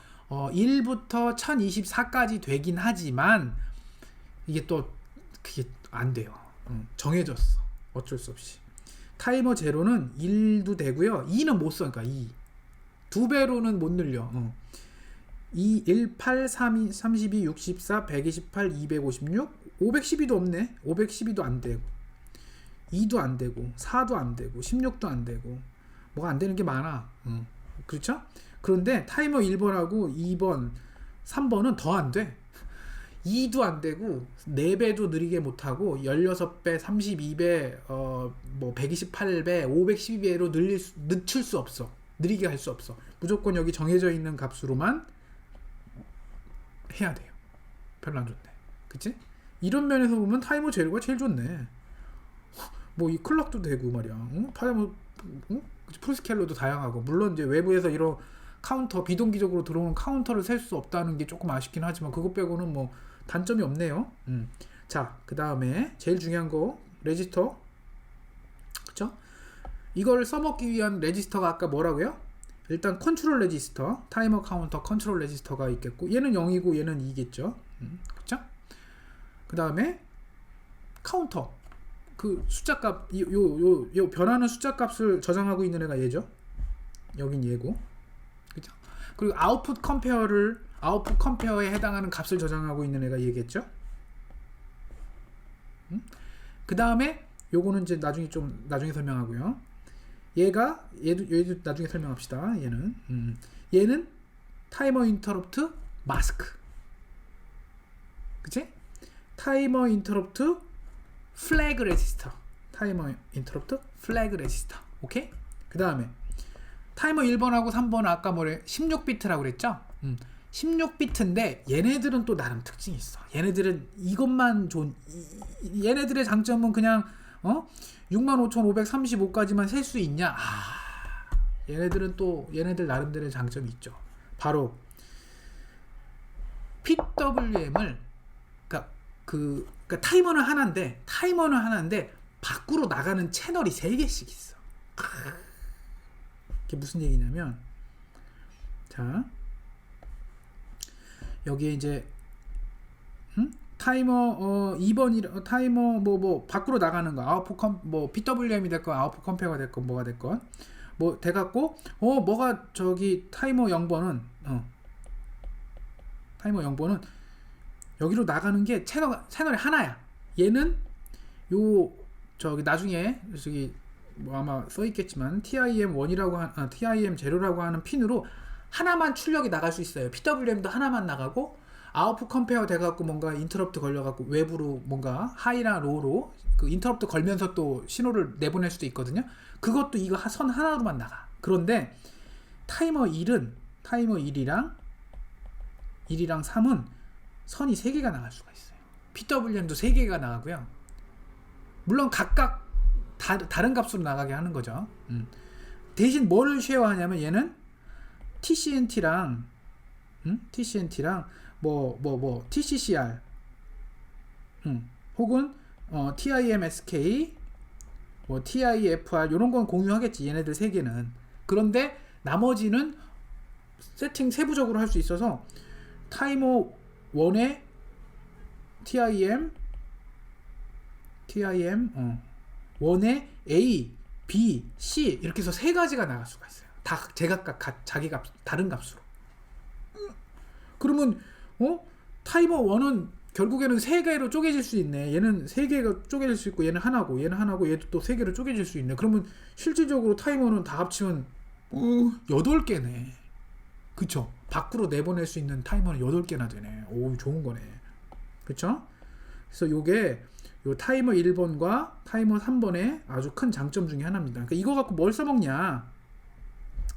1부터 1024까지 되긴 하지만 이게 또 그게 안 돼요. 정해졌어. 어쩔 수 없이. 타이머 제로는 1도 되고요. 2는 못 써. 그러니까 2. 2배로는 못 늘려. 2, 1, 8, 3, 32, 64, 128, 256, 512도 없네. 512도 안 되고, 2도 안 되고, 4도 안 되고, 16도 안 되고, 뭐가 안 되는 게 많아. 그렇죠? 그런데 타이머 1번하고 2번, 3번은 더 안 돼. 2도 안 되고 4배도 느리게 못하고 16배, 32배, 뭐 128배, 512배로 늦출 수 없어. 느리게 할 수 없어. 무조건 여기 정해져 있는 값으로만 해야 돼요. 별로 안 좋네. 그치? 이런 면에서 보면 타이머 제로가 제일 좋네. 뭐 이 클럭도 되고 말이야. 타이머 풀스케일러도 다양하고, 물론 이제 외부에서 이런 카운터, 비동기적으로 들어오는 카운터를 셀 수 없다는 게 조금 아쉽긴 하지만 그것 빼고는 뭐 단점이 없네요. 자, 그 다음에 제일 중요한 거 레지스터. 그쵸? 이걸 써먹기 위한 레지스터가 아까 뭐라고요? 일단 컨트롤 레지스터, 타이머 카운터 컨트롤 레지스터가 있겠고, 얘는 0이고 얘는 2겠죠. 그쵸? 그 다음에 카운터, 그 숫자값, 요 변하는 숫자값을 저장하고 있는 애가 얘죠. 여긴 얘고. 그죠? 그리고 아웃풋 컴페어에 해당하는 값을 저장하고 있는 애가 얘겠죠. 그 다음에 요거는 이제 나중에 설명하고요. 얘도 나중에 설명합시다. 얘는 타이머 인터럽트 마스크. 그치? 타이머 인터럽트 플래그 레지스터. 타이머 인터럽트 플래그 레지스터. 오케이? 그 다음에 타이머 1번하고 3번은 아까 16비트라고 그랬죠? 16비트인데 얘네들은 또 나름 특징이 있어. 얘네들은 이것만 얘네들의 장점은 그냥 65,535까지만 셀 수 있냐? 얘네들 나름대로의 장점이 있죠. 바로 PWM을 그러니까 타이머는 하나인데 밖으로 나가는 채널이 3개씩 있어. 이게 무슨 얘기냐면, 자, 여기에 이제 타이머 2번 타이머 뭐 밖으로 나가는 거, 아웃풋 PWM이 됐건 아웃풋 컴페어가 됐건 뭐가 됐건 뭐 돼갖고 뭐가 저기 타이머 0번은 여기로 나가는 게 채널이 하나야. 얘는 저기 나중에 저기 뭐 아마 써있겠지만 TIM1이라고 TIM0라고 하는 핀으로 하나만 출력이 나갈 수 있어요. PWM도 하나만 나가고, 아웃풋 컴페어 돼갖고 뭔가 인터럽트 걸려갖고 외부로 뭔가 하이나 로우로 그 인터럽트 걸면서 또 신호를 내보낼 수도 있거든요. 그것도 이거 선 하나로만 나가. 그런데 타이머 1이랑 3은 선이 3개가 나갈 수가 있어요. PWM도 3개가 나가고요. 물론 각각 다른 값으로 나가게 하는 거죠. 대신 뭐를 쉐어하냐면 얘는 TCNT랑 뭐 TCCR 혹은 TIMSK 뭐 TIFR 이런 건 공유하겠지. 얘네들 3개는. 그런데 나머지는 세팅 세부적으로 할 수 있어서 타이머 1에 TIM 1에 A, B, C 이렇게 해서 3가지가 나갈 수가 있어요. 다 제각각 자기 값 다른 값으로. 그러면 타이머 1은 결국에는 3개로 쪼개질 수 있네. 얘는 3개가 쪼개질 수 있고, 얘는 하나고 얘도 또 3개로 쪼개질 수 있네. 그러면 실질적으로 타이머는 다 합치면 8개네. 그쵸? 밖으로 내보낼 수 있는 타이머는 8개나 되네. 오, 좋은 거네. 그쵸? 그래서 요게 요 타이머 1번과 타이머 3번의 아주 큰 장점 중에 하나입니다. 그러니까 이거 갖고 뭘 써먹냐?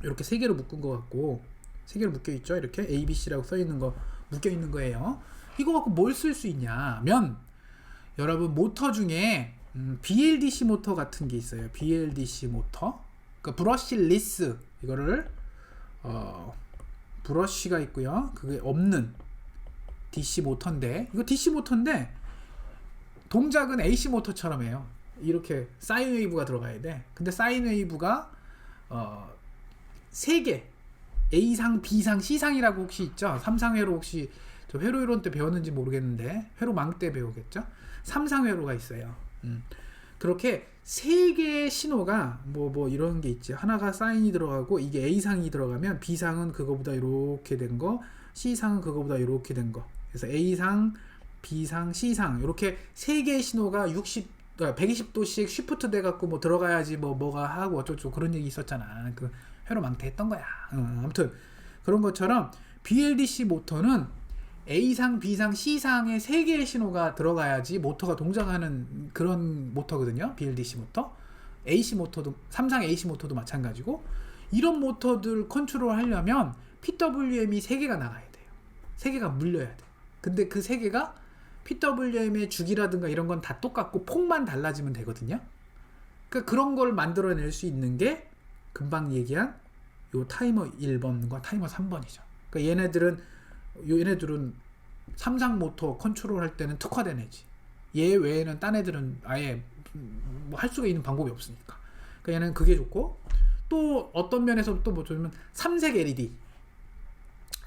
이렇게 3개로 묶은 거 갖고 3개로 묶여있죠? 이렇게 ABC라고 써있는 거 묶여있는 거예요. 이거 갖고 뭘 쓸 수 있냐면, 여러분 모터 중에 BLDC 모터 같은 게 있어요. BLDC 모터. 그러니까 브러쉬리스, 이거를 브러쉬가 있고요. 그게 없는 DC 모터인데, 이거 DC 모터인데 동작은 AC 모터처럼 해요. 이렇게 사인 웨이브가 들어가야 돼. 근데 사인 웨이브가 3개 A상, B상, C상이라고 혹시 있죠? 3상회로 혹시 저 회로 이론 때 배웠는지 모르겠는데 회로망 때 배우겠죠? 3상회로가 있어요. 그렇게 세 개의 신호가 뭐 이런 게 있지. 하나가 사인이 들어가고 이게 A상이 들어가면 B상은 그거보다 이렇게 된 거, C상은 그거보다 이렇게 된 거. 그래서 A상, B상, C상 이렇게 세 개의 신호가 120도씩 쉬프트 돼 갖고 뭐 들어가야지 뭐가 하고 어쩌고 그런 얘기 있었잖아. 그 회로 망태 했던 거야. 아무튼 그런 것처럼 BLDC 모터는 A상, B상, C상의 세 개의 신호가 들어가야지 모터가 동작하는 그런 모터거든요. BLDC 모터. AC 모터도 3상 AC 모터도 마찬가지고 이런 모터들 컨트롤 하려면 PWM이 3개가 나가야 돼요. 3개가 물려야 돼. 근데 그 3개가 PWM의 주기라든가 이런 건 다 똑같고 폭만 달라지면 되거든요. 그러니까 그런 걸 만들어낼 수 있는 게 금방 얘기한 요 타이머 1번과 타이머 3번이죠. 그러니까 얘네들은 3상 모터 컨트롤 할 때는 특화된 애지. 얘 외에는 딴 애들은 아예 뭐 할 수가 있는 방법이 없으니까. 그러니까 얘는 그게 좋고 또 어떤 면에서 또 뭐 좋으면 삼색 LED,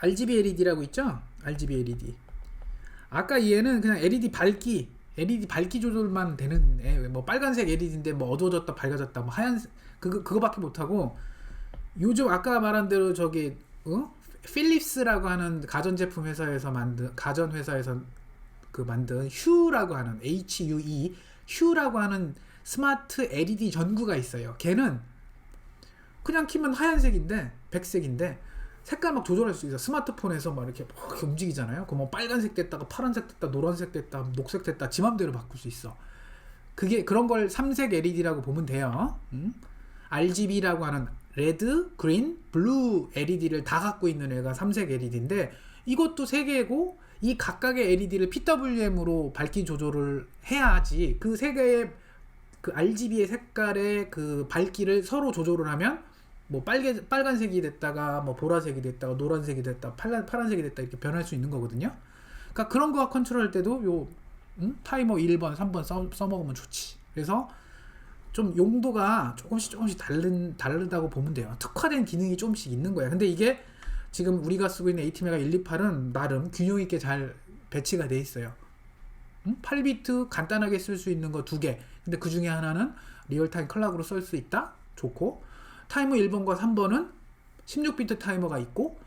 RGB LED라고 있죠? RGB LED. 아까 얘는 그냥 LED 밝기 조절만 되는 애. 뭐 빨간색 LED인데 뭐 어두워졌다 밝아졌다 뭐 하얀색 그거밖에 못하고 요즘 아까 말한 대로 저기 필립스라고 하는 가전제품 회사에서 만든 만든 휴라고 하는 HUE 휴라고 하는 스마트 LED 전구가 있어요. 걔는 그냥 키면 하얀색인데 백색인데 색깔 막 조절할 수 있어. 스마트폰에서 막 이렇게 움직이잖아요. 그 뭐 빨간색 됐다가 파란색 됐다, 노란색 됐다, 녹색 됐다, 지 맘대로 바꿀 수 있어. 그게 그런 걸 삼색 LED라고 보면 돼요. RGB라고 하는 레드, 그린, 블루 LED를 다 갖고 있는 애가 삼색 LED인데 이것도 세 개고 이 각각의 LED를 PWM으로 밝기 조절을 해야지 그 세 개의 그 RGB의 색깔의 그 밝기를 서로 조절을 하면 뭐 빨간색이 됐다가 뭐 보라색이 됐다가 노란색이 됐다 파란색이 됐다 이렇게 변할 수 있는 거거든요. 그러니까 그런 거 컨트롤할 때도 요 타이머 1번, 3번 써먹으면 좋지. 그래서 좀 용도가 조금씩 다르다고 보면 돼요. 특화된 기능이 조금씩 있는 거야. 근데 이게 지금 우리가 쓰고 있는 ATmega 128은 나름 균형 있게 잘 배치가 돼 있어요. 8비트 간단하게 쓸 수 있는 거 2개. 근데 그 중에 하나는 리얼타임 클락으로 쓸 수 있다. 좋고 타이머 1번과 3번은 16비트 타이머가 있고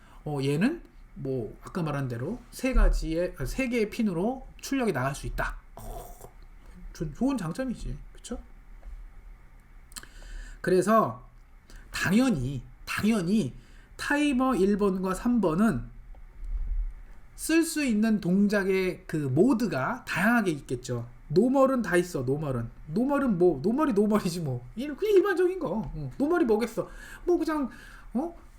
얘는 뭐 아까 말한 대로 세 개의 핀으로 출력이 나갈 수 있다. 좋은 장점이지. 그쵸? 그래서 당연히 타이머 1번과 3번은 쓸 수 있는 동작의 그 모드가 다양하게 있겠죠. 노멀은 다 있어. 노멀은 뭐 노멀이지 뭐. 그냥 일반적인 거. 노멀이 뭐겠어. 뭐 그냥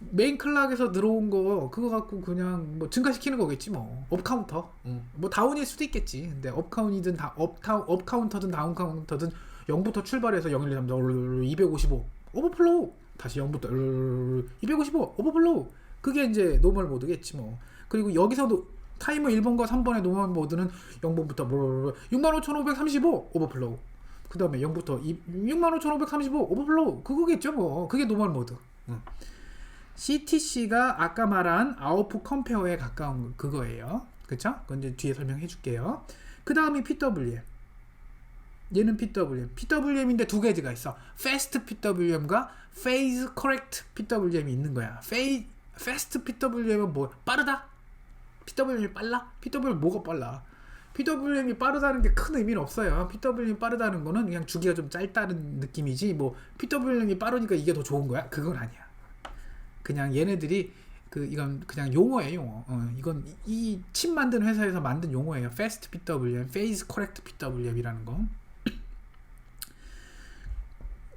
메인 클락에서 들어온 거 그거 갖고 그냥 뭐 증가시키는 거겠지 뭐. 업카운터. 뭐 다운일 수도 있겠지. 근데 업카운이든 업카운터든 다운카운터든 0부터 출발해서 0, 1, 2, 3, 4, 255 오버플로우 다시 0부터 255 오버플로우 그게 이제 노멀 모드겠지 뭐. 그리고 여기서도 타이머 1번과 3번의 노멀 모드는 0번부터 65,535 오버플로우 그 다음에 0부터 65,535 오버플로우 그거겠죠 뭐. 그게 노멀 모드. CTC가 아까 말한 아웃풋 컴페어에 가까운 그거예요. 그쵸? 그건 이제 뒤에 설명해 줄게요. 그 다음이 PWM. 얘는 PWM인데 2가지가 있어. Fast PWM과 Phase Correct PWM이 있는 거야. Fast PWM은 뭐? 빠르다? PWM이 빨라? PWM 뭐가 빨라? PWM이 빠르다는 게 큰 의미는 없어요. PWM이 빠르다는 거는 그냥 주기가 좀 짧다는 느낌이지 뭐 PWM이 빠르니까 이게 더 좋은 거야? 그건 아니야. 그냥 얘네들이 이건 그냥 용어예요, 용어. 이건 이 칩 만든 회사에서 만든 용어예요. Fast PWM, Phase Correct PWM이라는 거.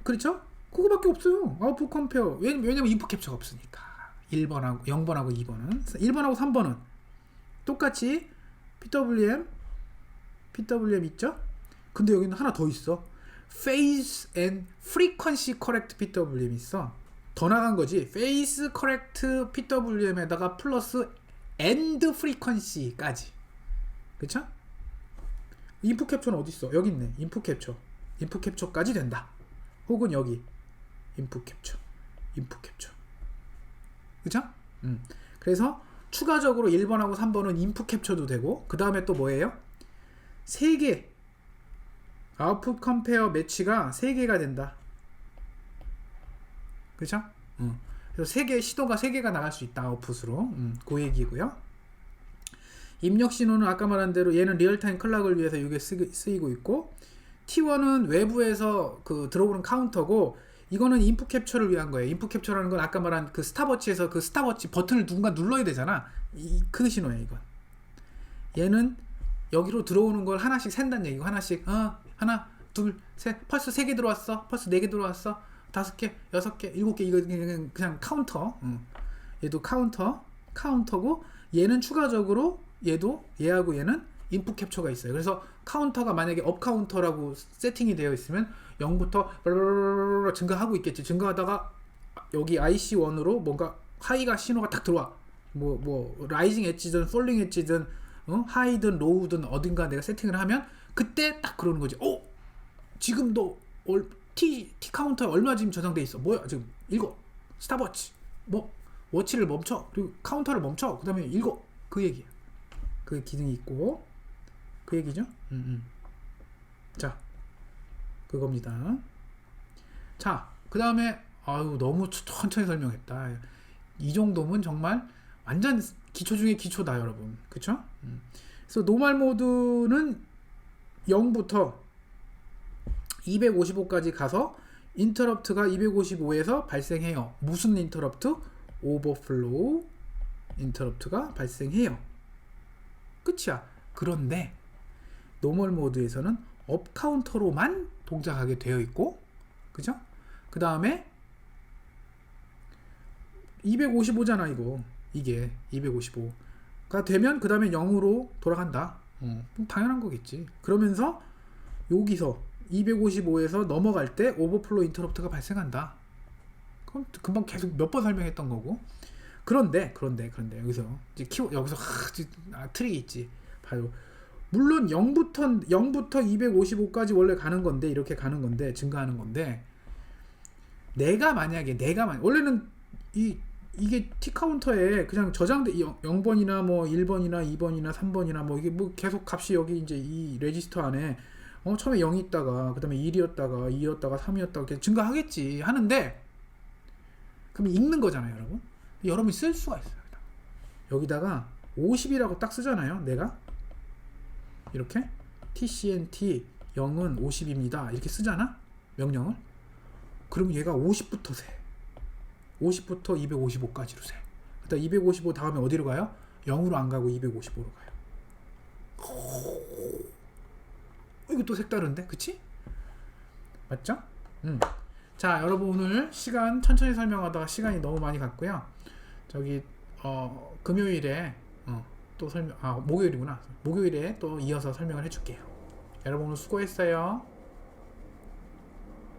그렇죠? 그거밖에 없어요. 아웃풋 컴페어. 왜냐면 인풋 캡처가 없으니까. 0번하고 2번은 1번하고 3번은 똑같이 PWM 있죠? 근데 여기는 하나 더 있어. Phase and Frequency Correct PWM 있어. 더 나간 거지. Phase Correct PWM에다가 플러스 and Frequency까지. 그쵸? 인풋 캡처는 어디 있어? 여기 있네. 인풋 캡처까지 된다. 혹은 여기 인풋 캡처. 그쵸? 그래서 추가적으로 1번하고 3번은 인풋 캡처도 되고, 그 다음에 또 뭐예요? 3개 아웃풋 컴페어 매치가 3개가 된다. 그죠? 그래서 3개 시도가 3개가 나갈 수 있다. 아웃풋으로. 그 얘기고요. 입력 신호는 아까 말한 대로 얘는 리얼타임 클락을 위해서 이게 쓰이고 있고, T1은 외부에서 그 들어오는 카운터고, 이거는 인풋 캡처를 위한 거예요. 인풋 캡처라는 건 아까 말한 그 스탑워치에서 그 스탑워치 버튼을 누군가 눌러야 되잖아. 그 신호예요, 이건. 얘는 여기로 들어오는 걸 하나씩 샌다는 얘기고, 하나씩 하나 둘 셋 펄스 3개 들어왔어, 펄스 4개 들어왔어, 5개 6개 7개, 이거 그냥 카운터. 얘도 카운터고, 얘는 추가적으로 얘하고 얘는 인풋 캡처가 있어요. 그래서 카운터가 만약에 업 카운터라고 세팅이 되어 있으면 0부터 증가하고 있겠지. 증가하다가 여기 IC1으로 뭔가 하이가 신호가 딱 들어와. 뭐 라이징 엣지든 폴링 엣지든 하이든 로우든 어딘가 내가 세팅을 하면 그때 딱 그러는 거지. 지금도 T 카운터에 얼마 지금 저장돼 있어. 뭐야 지금 읽어. 스탑워치 뭐 워치를 멈춰, 그리고 카운터를 멈춰, 그 다음에 읽어. 그 얘기야. 그 기능이 있고 그 얘기죠. 자, 그겁니다. 자, 그 다음에 너무 천천히 설명했다. 이 정도면 정말 완전 기초 중에 기초다, 여러분. 그쵸? 그래서 노멀 모드는 0부터 255까지 가서 인터럽트가 255에서 발생해요. 무슨 인터럽트? 오버플로우 인터럽트가 발생해요. 끝이야. 그런데 노멀 모드에서는 업 카운터로만 동작하게 되어 있고, 그죠? 그 다음에 255잖아, 이게 255가 되면 그 다음에 0으로 돌아간다. 당연한 거겠지. 그러면서 여기서 255에서 넘어갈 때 오버플로우 인터럽트가 발생한다. 그럼 금방 계속 몇 번 설명했던 거고. 그런데 여기서 이제 여기서 트릭이 있지. 바로 물론 0부터 255까지 원래 가는 건데, 이렇게 가는 건데, 증가하는 건데, 내가 만약에 원래는 이게 T 카운터에 그냥 저장돼 0번이나 뭐 1번이나 2번이나 3번이나 뭐 이게 뭐 계속 값이 여기 이제 이 레지스터 안에 처음에 0이 있다가 그다음에 1이었다가 2였다가 3이었다가 이렇게 증가하겠지 하는데, 그럼 읽는 거잖아요, 여러분. 여러분이 쓸 수가 있어요. 여기다가 50이라고 딱 쓰잖아요. 내가 이렇게 TCNT 0은 50입니다 이렇게 쓰잖아, 명령을. 그러면 얘가 50부터 세. 50부터 255까지로 세. 그다음 255 다음에 어디로 가요? 0으로 안 가고 255로 가요. 이거 또 색다른데, 그치? 맞죠? 자, 여러분 오늘 시간 천천히 설명하다가 시간이 너무 많이 갔고요. 저기 금요일에 또 목요일이구나. 목요일에 또 이어서 설명을 해줄게요. 여러분 오늘 수고했어요.